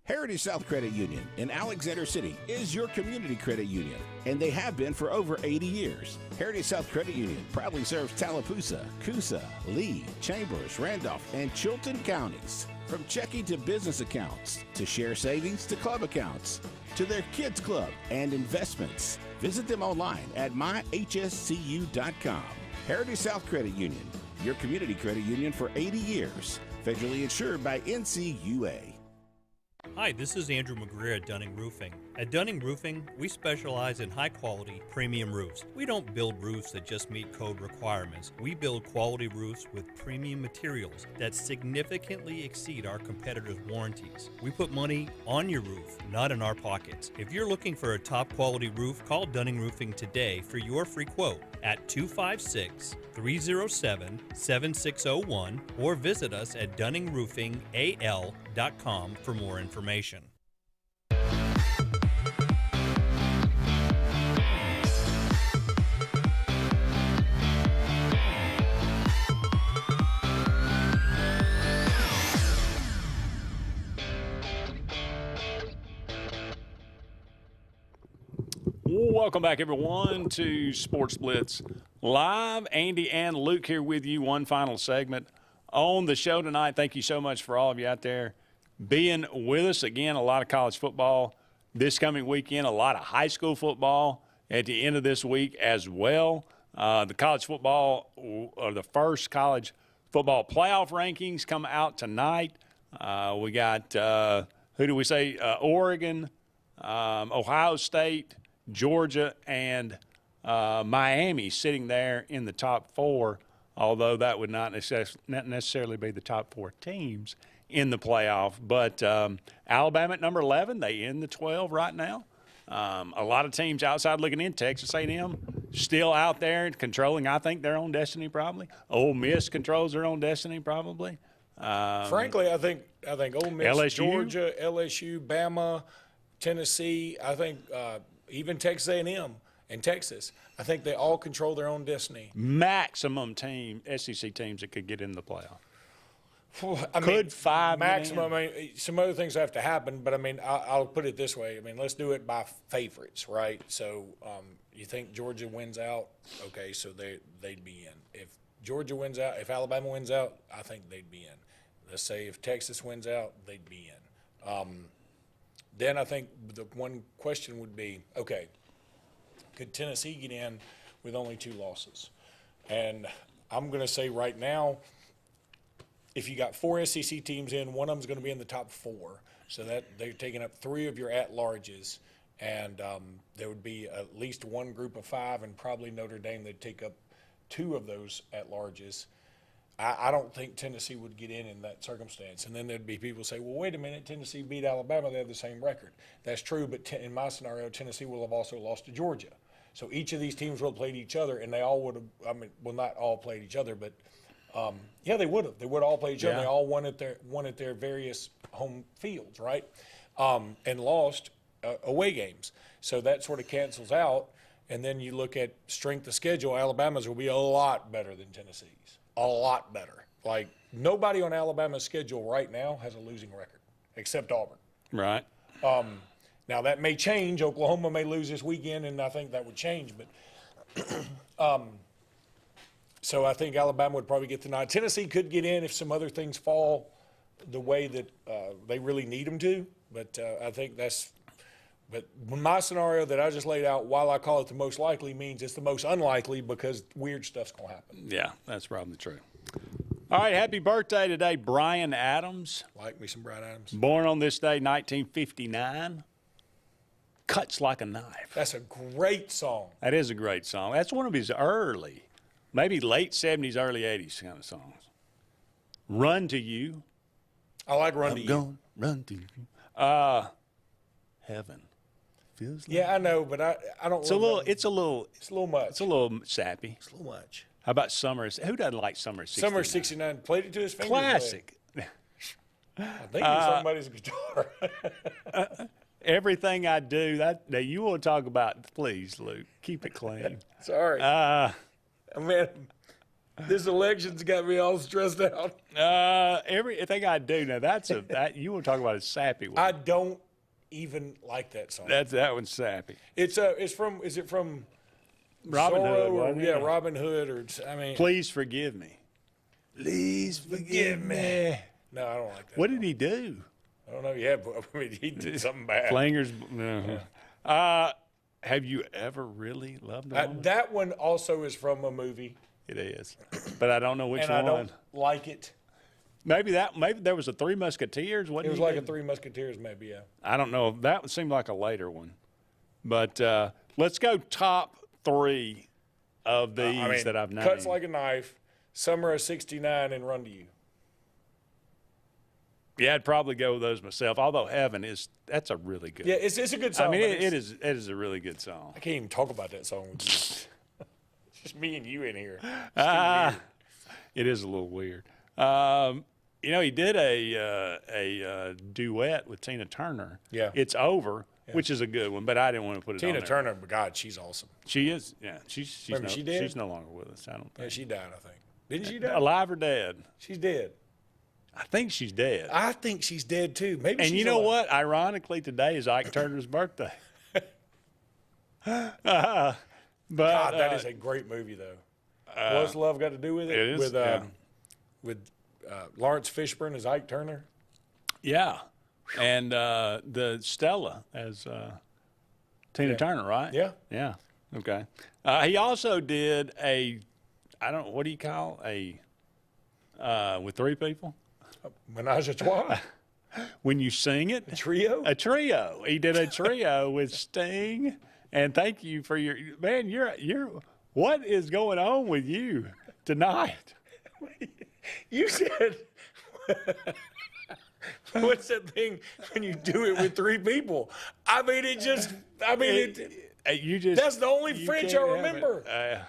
Heritage South Credit Union in Alexander City is your community credit union, and they have been for over 80 years. Heritage South Credit Union proudly serves Tallapoosa, Coosa, Lee, Chambers, Randolph, and Chilton counties. From checking to business accounts, to share savings to club accounts, to their kids club and investments. Visit them online at myhscu.com. Heritage South Credit Union, your community credit union for 80 years. Federally insured by NCUA. Hi, this is Andrew McGreer at Dunning Roofing. At Dunning Roofing, we specialize in high-quality, premium roofs. We don't build roofs that just meet code requirements. We build quality roofs with premium materials that significantly exceed our competitors' warranties. We put money on your roof, not in our pockets. If you're looking for a top-quality roof, call Dunning Roofing today for your free quote at 256-307-7601 or visit us at DunningRoofingAL.com for more information. Welcome back, everyone, to Sports Blitz Live. Andy and Luke here with you. One final segment on the show tonight. Thank you so much for all of you out there being with us. Again, a lot of college football this coming weekend, a lot of high school football at the end of this week as well. The college football, or the first college football playoff rankings come out tonight. We got, who do we say? Oregon, Ohio State, Georgia, and Miami sitting there in the top four, although that would not necessarily be the top four teams in the playoff. But Alabama at number 11, they in the 12 right now. A lot of teams outside looking in. Texas A&M still out there controlling, I think, their own destiny probably. Ole Miss controls their own destiny probably. Frankly, I think Ole Miss, LSU? Georgia, LSU, Bama, Tennessee. I think even Texas A&M and Texas. I think they all control their own destiny. Maximum SEC teams that could get in the playoff. I Could 5 maximum? I mean, some other things have to happen, but I mean, I'll put it this way. I mean, let's do it by favorites, right? So, you think Georgia wins out? Okay, so they'd be in. If Georgia wins out, if Alabama wins out, I think they'd be in. Let's say if Texas wins out, they'd be in. Then I think the one question would be, okay, could Tennessee get in with only 2 losses? And I'm going to say right now, if you got 4 SEC teams in, one of them's going to be in the top 4. So that they're taking up 3 of your at-larges. And there would be at least one group of 5, and probably Notre Dame, they'd take up 2 of those at-larges. I don't think Tennessee would get in that circumstance. And then there'd be people say, well, wait a minute, Tennessee beat Alabama. They have the same record. That's true, but in my scenario, Tennessee will have also lost to Georgia. So each of these teams will have played each other, and they all would have, I mean, well, not all played each other, but yeah, they would have. They would all play each other. They all won at their various home fields, right? And lost away games. So that sort of cancels out. And then you look at strength of schedule, Alabama's will be a lot better than Tennessee's. A lot better. Like, nobody on Alabama's schedule right now has a losing record, except Auburn. Right. Now, that may change. Oklahoma may lose this weekend, and I think that would change. But so I think Alabama would probably get the nod. Tennessee could get in if some other things fall the way that they really need them to. But I think that's – but my scenario that I just laid out, while I call it the most likely, means it's the most unlikely because weird stuff's going to happen. Yeah, that's probably true. All right, happy birthday today, Brian Adams. Like me some Brian Adams. Born on this day, 1959. Cuts Like a Knife. That's a great song. That is a great song. That's one of his early, maybe late 70s, early 80s kind of songs. Run to You. I like Run to You. I'm going run to you. Heaven. Feels like Yeah, I know, but I don't. It's a little. It's a little much. It's a little sappy. It's a little much. How about Summer? Who doesn't like Summer 69? Summer 69 played it to his fingers. Classic. I think it's somebody's guitar. Everything I do. Now you want to talk about? Please, Luke, keep it clean. Sorry. Man, this election's got me all stressed out. Everything I do. Now that you want to talk about a sappy one. I don't even like that song. That one's sappy. Is it from Robin Hood? Or, yeah, Robin Hood, or I mean. Please forgive me. Please forgive me. No, I don't like that. What did he do? I don't know. Yeah, but I mean, he did something bad. Flingers. Have you ever really loved a woman? That one also is from a movie. It is, but I don't know which and one. I don't like it. Maybe there was a Three Musketeers. Wasn't it was like a Three Musketeers, maybe. Yeah. I don't know. That seemed like a later one, but let's go top 3 of these that I've named. Cuts Like a Knife, Summer of '69, and Run to You. Yeah, I'd probably go with those myself. Although Heaven that's a really good. Yeah, it's a good song. I mean, it is a really good song. I can't even talk about that song with you. It's just me and you in here. It is a little weird. He did a duet with Tina Turner. Yeah. It's Over, which is a good one, but I didn't want to put it on there. Tina Turner, God, she's awesome. She is, yeah. She's she dead? She's no longer with us, I don't think. Yeah, she died, I think. Didn't she die? Alive or dead? She's dead. I think she's dead. I think she's dead, too. Maybe and she's you know alive. what? Ironically, today is Ike Turner's birthday. But God, that is a great movie, though. What's Love Got to Do with it? It is, with Lawrence Fishburne as Ike Turner. Yeah, and the Stella as Tina Turner, right? Yeah. Yeah. Okay. He also did what do you call with 3 people? Menage a trois. When you sing it. A trio? A trio. He did a trio with Sting. And thank you for man, you're what is going on with you tonight? You said, what's that thing when you do it with 3 people? I mean, that's the only French I remember.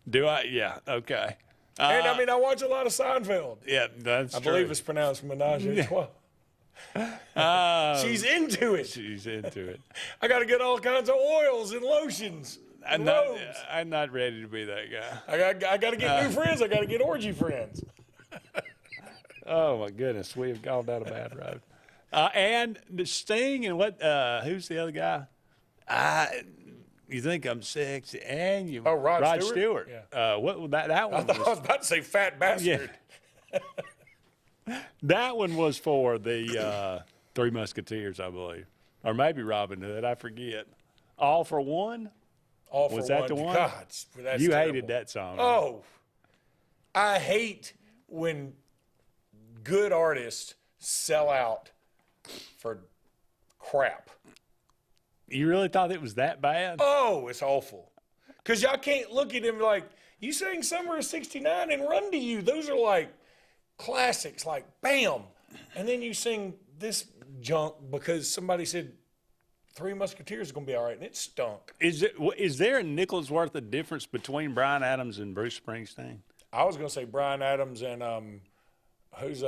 Do I? Yeah. Okay. And I mean, I watch a lot of Seinfeld. Yeah, that's I true. believe it's pronounced menage a trois. She's into it. She's into it. I got to get all kinds of oils and lotions. I'm not ready to be that guy. I got to get new friends. I got to get orgy friends. Oh my goodness, we have gone down a bad road. And the Sting and what? Who's the other guy? You think I'm sexy? And you? Oh, Rod Stewart. Yeah. What that one? I was about to say fat bastard. Yeah. That one was for the Three Musketeers, I believe, or maybe Robin Hood. I forget. All for One. All for was that one. the one? God, that's you terrible. hated that song. Oh, I hate when good artists sell out for crap. You really thought it was that bad? Oh, it's awful. Because y'all can't look at him like, you sang Summer of '69 and Run to You. Those are like classics, like bam. And then you sing this junk because somebody said Three Musketeers is going to be all right, and it stunk. Is there a nickel's worth of difference between Bryan Adams and Bruce Springsteen? I was going to say Bryan Adams and who's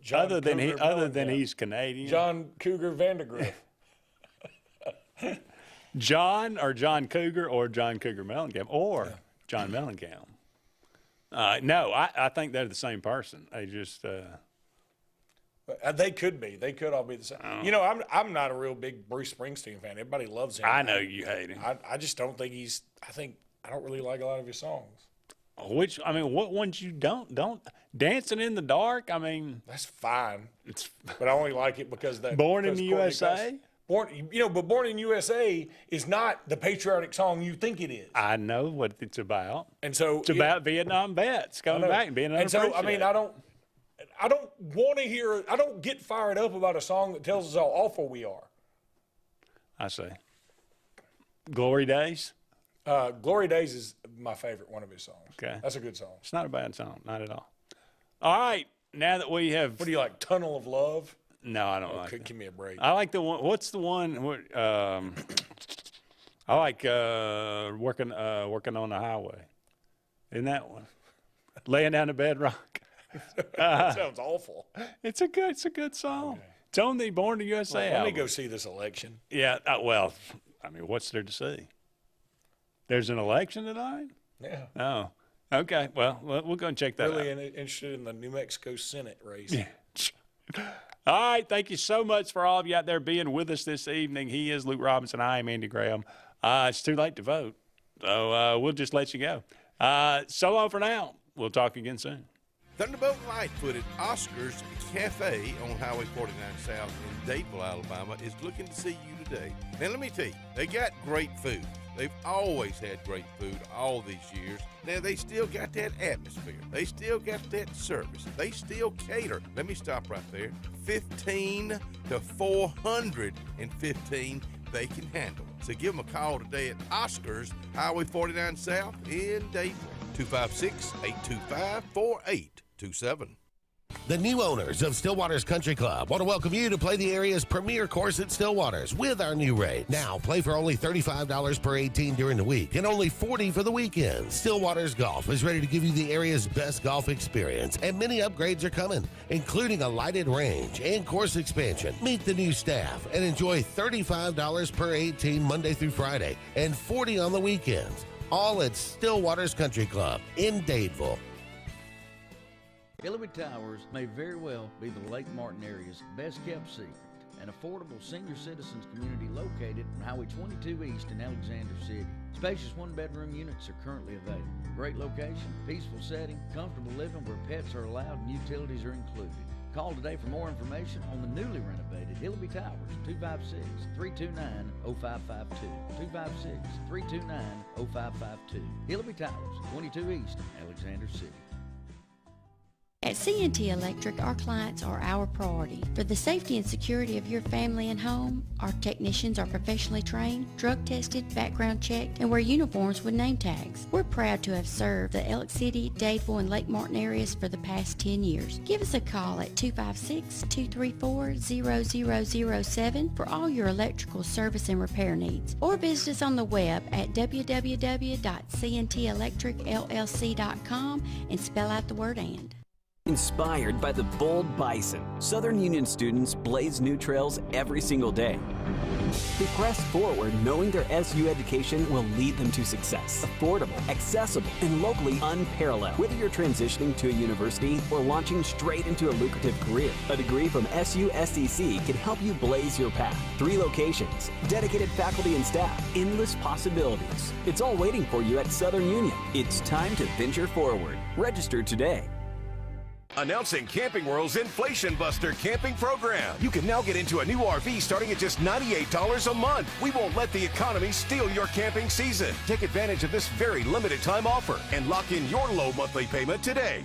John Other than Cougar he's Canadian. John Cougar Vandergriff. John Cougar or John Cougar Mellencamp or John Mellencamp. No, I think they're the same person. They just they could be. They could all be the same. Oh. You know, I'm not a real big Bruce Springsteen fan. Everybody loves him. I know you hate him. I just don't think he's. I don't really like a lot of his songs. Which, I mean, what ones you don't? Dancing in the Dark? I mean, that's fine. But I only like it because that Born in the USA? Born in USA is not the patriotic song you think it is. I know what it's about. And so it's about Vietnam vets coming back and being unappreciated. unappreciated. And so, I don't want to hear. I don't get fired up about a song that tells us how awful we are. I see. Glory Days? Glory Days is my favorite one of his songs. Okay. That's a good song. It's not a bad song, not at all. All right, now that we have... What do you like, Tunnel of Love? No, I don't like it. Give me a break. I like the one... What's the one... I like working on the Highway. Isn't that one? Laying down the bedrock. That sounds awful. It's a good song. Okay. It's on the Born in the USA Let me album. go see this election. Yeah, well, I mean, what's there to see? There's an election tonight? Yeah. Oh, okay. Well, we'll go and check that out. Really interested in the New Mexico Senate race. Yeah. All right. Thank you so much for all of you out there being with us this evening. He is Luke Robinson. I am Andy Graham. It's too late to vote, so we'll just let you go. So long for now. We'll talk again soon. Thunderbolt Lightfoot at Oscar's Cafe on Highway 49 South in Dadeville, Alabama is looking to see you today. Now, let me tell you, they got great food. They've always had great food all these years. Now, they still got that atmosphere. They still got that service. They still cater. Let me stop right there. 15 to 415 they can handle. So give them a call today at Oscar's, Highway 49 South in Dadeville. 256-825-4827. The new owners of Stillwater's Country Club want to welcome you to play the area's premier course at Stillwater's with our new rates. Now, play for only $35 per 18 during the week and only $40 for the weekends. Stillwater's Golf is ready to give you the area's best golf experience, and many upgrades are coming, including a lighted range and course expansion. Meet the new staff and enjoy $35 per 18 Monday through Friday and $40 on the weekends. All at Stillwater's Country Club in Dadeville. Hillary Towers may very well be the Lake Martin area's best kept secret. An affordable senior citizens community located on Highway 22 East in Alexander City. Spacious one-bedroom units are currently available. Great location, peaceful setting, comfortable living where pets are allowed and utilities are included. Call today for more information on the newly renovated Hillary Towers, 256-329-0552. 256-329-0552. Hillary Towers, 22 East, Alexander City. At C&T Electric, our clients are our priority. For the safety and security of your family and home, our technicians are professionally trained, drug tested, background checked, and wear uniforms with name tags. We're proud to have served the Elk City, Dadeville, and Lake Martin areas for the past 10 years. Give us a call at 256-234-0007 for all your electrical service and repair needs, or visit us on the web at www.cntelectricllc.com and spell out the word "and." Inspired by the bold bison, Southern Union students blaze new trails every single day. They press forward knowing their SU education will lead them to success. Affordable, accessible, and locally unparalleled. Whether you're transitioning to a university or launching straight into a lucrative career, a degree from SU SDC can help you blaze your path. 3 locations, dedicated faculty and staff, endless possibilities. It's all waiting for you at Southern Union. It's time to venture forward. Register today. Announcing Camping World's Inflation Buster camping program. You can now get into a new RV starting at just $98 a month. We won't let the economy steal your camping season. Take advantage of this very limited time offer and lock in your low monthly payment today.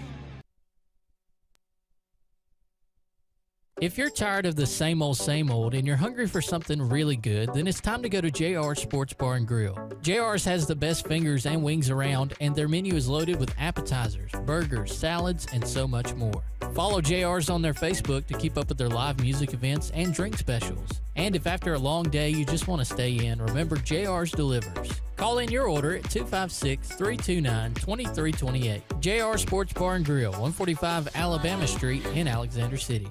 If you're tired of the same old and you're hungry for something really good, then it's time to go to JR's Sports Bar and Grill. JR's has the best fingers and wings around, and their menu is loaded with appetizers, burgers, salads, and so much more. Follow JR's on their Facebook to keep up with their live music events and drink specials. And if after a long day you just want to stay in, remember JR's delivers. Call in your order at 256-329-2328. JR Sports Bar and Grill, 145 Alabama Street in Alexander City.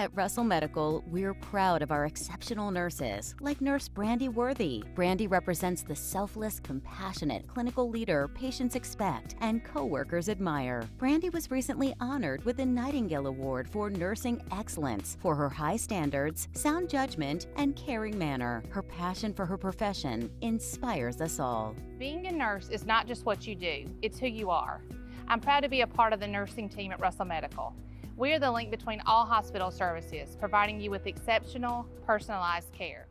At Russell Medical, we're proud of our exceptional nurses, like Nurse Brandy Worthy. Brandy represents the selfless, compassionate clinical leader patients expect and coworkers admire. Brandy was recently honored with the Nightingale Award for Nursing Excellence for her high standards, sound judgment, and caring manner. Her passion for her profession inspires us all. Being a nurse is not just what you do, it's who you are. I'm proud to be a part of the nursing team at Russell Medical. We are the link between all hospital services, providing you with exceptional, personalized care.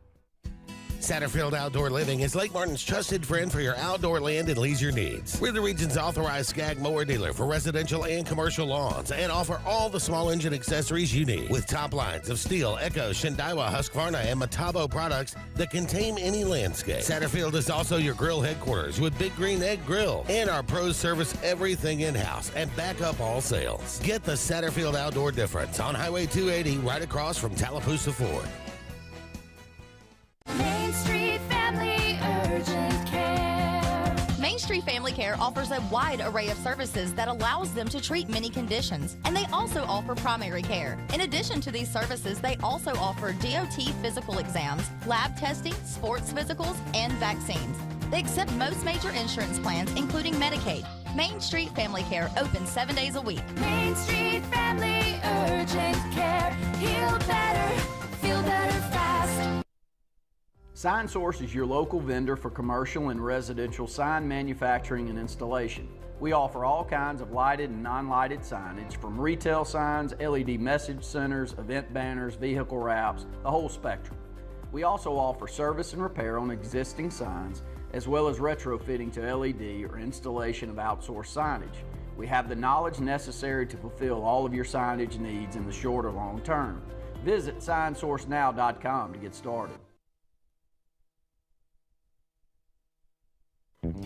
Satterfield Outdoor Living is Lake Martin's trusted friend for your outdoor land and leisure needs. We're the region's authorized Skag mower dealer for residential and commercial lawns and offer all the small engine accessories you need with top lines of Steel, Echo, Shindaiwa, Husqvarna, and Metabo products that can tame any landscape. Satterfield is also your grill headquarters with Big Green Egg Grill, and our pros service everything in-house and back up all sales. Get the Satterfield Outdoor difference on Highway 280 right across from Tallapoosa Ford. Main Street Family Urgent Care. Main Street Family Care offers a wide array of services that allows them to treat many conditions, and they also offer primary care. In addition to these services, they also offer DOT physical exams, lab testing, sports physicals, and vaccines. They accept most major insurance plans, including Medicaid. Main Street Family Care, open 7 days a week. Main Street Family Urgent Care. Heal better, feel better fast. SignSource is your local vendor for commercial and residential sign manufacturing and installation. We offer all kinds of lighted and non-lighted signage, from retail signs, LED message centers, event banners, vehicle wraps, the whole spectrum. We also offer service and repair on existing signs, as well as retrofitting to LED or installation of outsourced signage. We have the knowledge necessary to fulfill all of your signage needs in the short or long term. Visit signsourcenow.com to get started.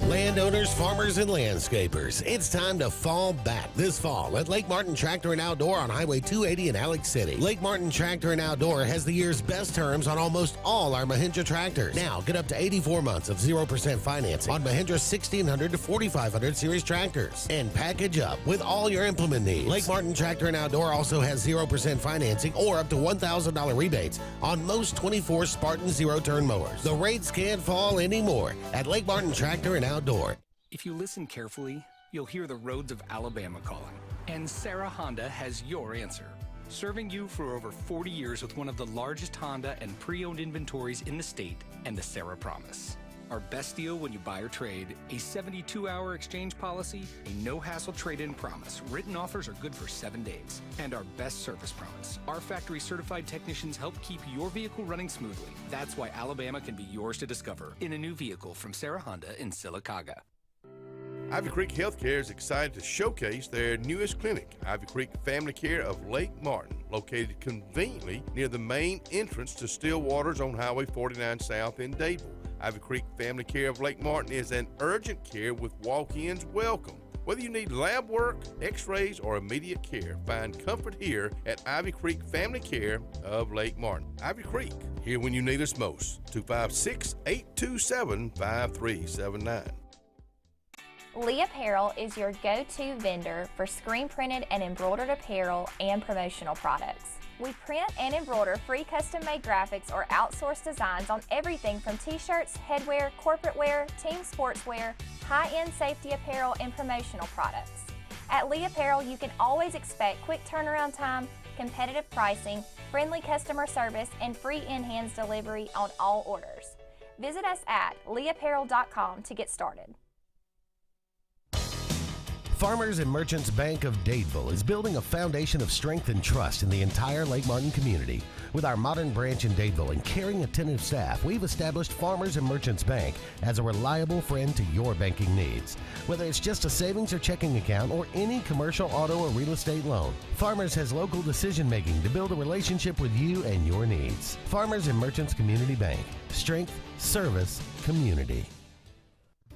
Landowners, farmers, and landscapers, it's time to fall back this fall at Lake Martin Tractor and Outdoor on Highway 280 in Alex City. Lake Martin Tractor and Outdoor has the year's best terms on almost all our Mahindra tractors. Now, get up to 84 months of 0% financing on Mahindra 1600 to 4500 series tractors. And package up with all your implement needs. Lake Martin Tractor and Outdoor also has 0% financing or up to $1,000 rebates on most 24 Spartan zero-turn mowers. The rates can't fall anymore at Lake Martin Tractor and Outdoor. If you listen carefully, you'll hear the roads of Alabama calling. And Sarah Honda has your answer. Serving you for over 40 years with one of the largest Honda and pre-owned inventories in the state and the Sarah Promise. Our best deal when you buy or trade, a 72-hour exchange policy, a no-hassle trade-in promise. Written offers are good for 7 days. And our best service promise. Our factory-certified technicians help keep your vehicle running smoothly. That's why Alabama can be yours to discover in a new vehicle from Sarah Honda in Sylacauga. Ivy Creek Healthcare is excited to showcase their newest clinic, Ivy Creek Family Care of Lake Martin, located conveniently near the main entrance to Stillwater's on Highway 49 South in Dadeville. Ivy Creek Family Care of Lake Martin is an urgent care with walk-ins welcome. Whether you need lab work, x-rays, or immediate care, find comfort here at Ivy Creek Family Care of Lake Martin. Ivy Creek, here when you need us most. 256-827-5379. Lee Apparel is your go-to vendor for screen printed and embroidered apparel and promotional products. We print and embroider free custom-made graphics or outsourced designs on everything from t-shirts, headwear, corporate wear, team sportswear, high-end safety apparel, and promotional products. At Lee Apparel, you can always expect quick turnaround time, competitive pricing, friendly customer service, and free in-hands delivery on all orders. Visit us at leeapparel.com to get started. Farmers and Merchants Bank of Dadeville is building a foundation of strength and trust in the entire Lake Martin community. With our modern branch in Dadeville and caring, attentive staff, we've established Farmers and Merchants Bank as a reliable friend to your banking needs. Whether it's just a savings or checking account or any commercial, auto, or real estate loan, Farmers has local decision making to build a relationship with you and your needs. Farmers and Merchants Community Bank. Strength, service, community.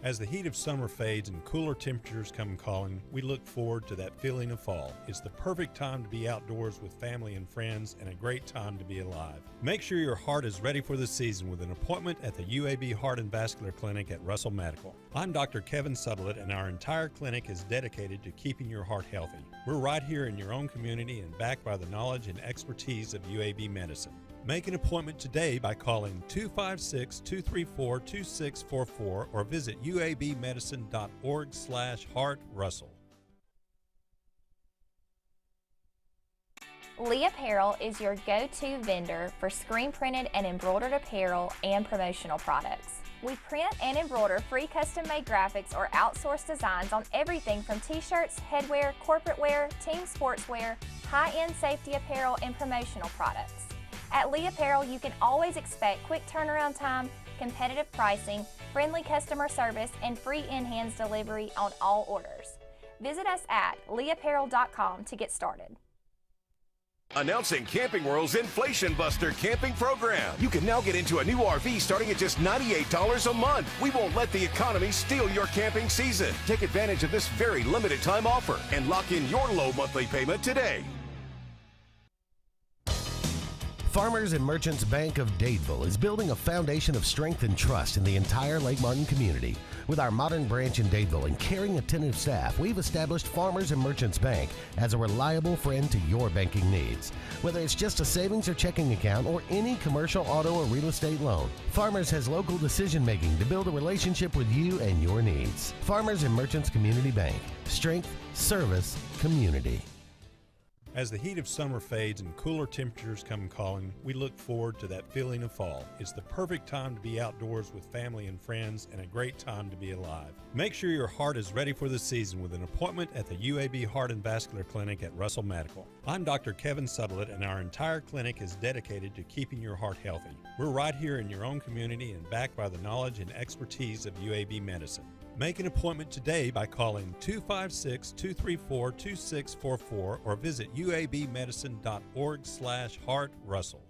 As the heat of summer fades and cooler temperatures come calling, we look forward to that feeling of fall. It's the perfect time to be outdoors with family and friends and a great time to be alive. Make sure your heart is ready for the season with an appointment at the UAB Heart and Vascular Clinic at Russell Medical. I'm Dr. Kevin Sutherland, and our entire clinic is dedicated to keeping your heart healthy. We're right here in your own community and backed by the knowledge and expertise of UAB Medicine. Make an appointment today by calling 256-234-2644 or visit uabmedicine.org/heartrussell. Lee Apparel is your go-to vendor for screen printed and embroidered apparel and promotional products. We print and embroider free custom-made graphics or outsourced designs on everything from t-shirts, headwear, corporate wear, team sportswear, high-end safety apparel, and promotional products. At Lee Apparel, you can always expect quick turnaround time, competitive pricing, friendly customer service, and free in-hands delivery on all orders. Visit us at leeapparel.com to get started. Announcing Camping World's Inflation Buster camping program. You can now get into a new RV starting at just $98 a month. We won't let the economy steal your camping season. Take advantage of this very limited time offer and lock in your low monthly payment today. Farmers and Merchants Bank of Dadeville is building a foundation of strength and trust in the entire Lake Martin community. With our modern branch in Dadeville and caring, attentive staff, we've established Farmers and Merchants Bank as a reliable friend to your banking needs. Whether it's just a savings or checking account or any commercial, auto, or real estate loan, Farmers has local decision making to build a relationship with you and your needs. Farmers and Merchants Community Bank. Strength, service, community. As the heat of summer fades and cooler temperatures come calling, we look forward to that feeling of fall. It's the perfect time to be outdoors with family and friends and a great time to be alive. Make sure your heart is ready for the season with an appointment at the UAB Heart and Vascular Clinic at Russell Medical. I'm Dr. Kevin Sutherland, and our entire clinic is dedicated to keeping your heart healthy. We're right here in your own community and backed by the knowledge and expertise of UAB Medicine. Make an appointment today by calling 256-234-2644 or visit uabmedicine.org/heartrussell.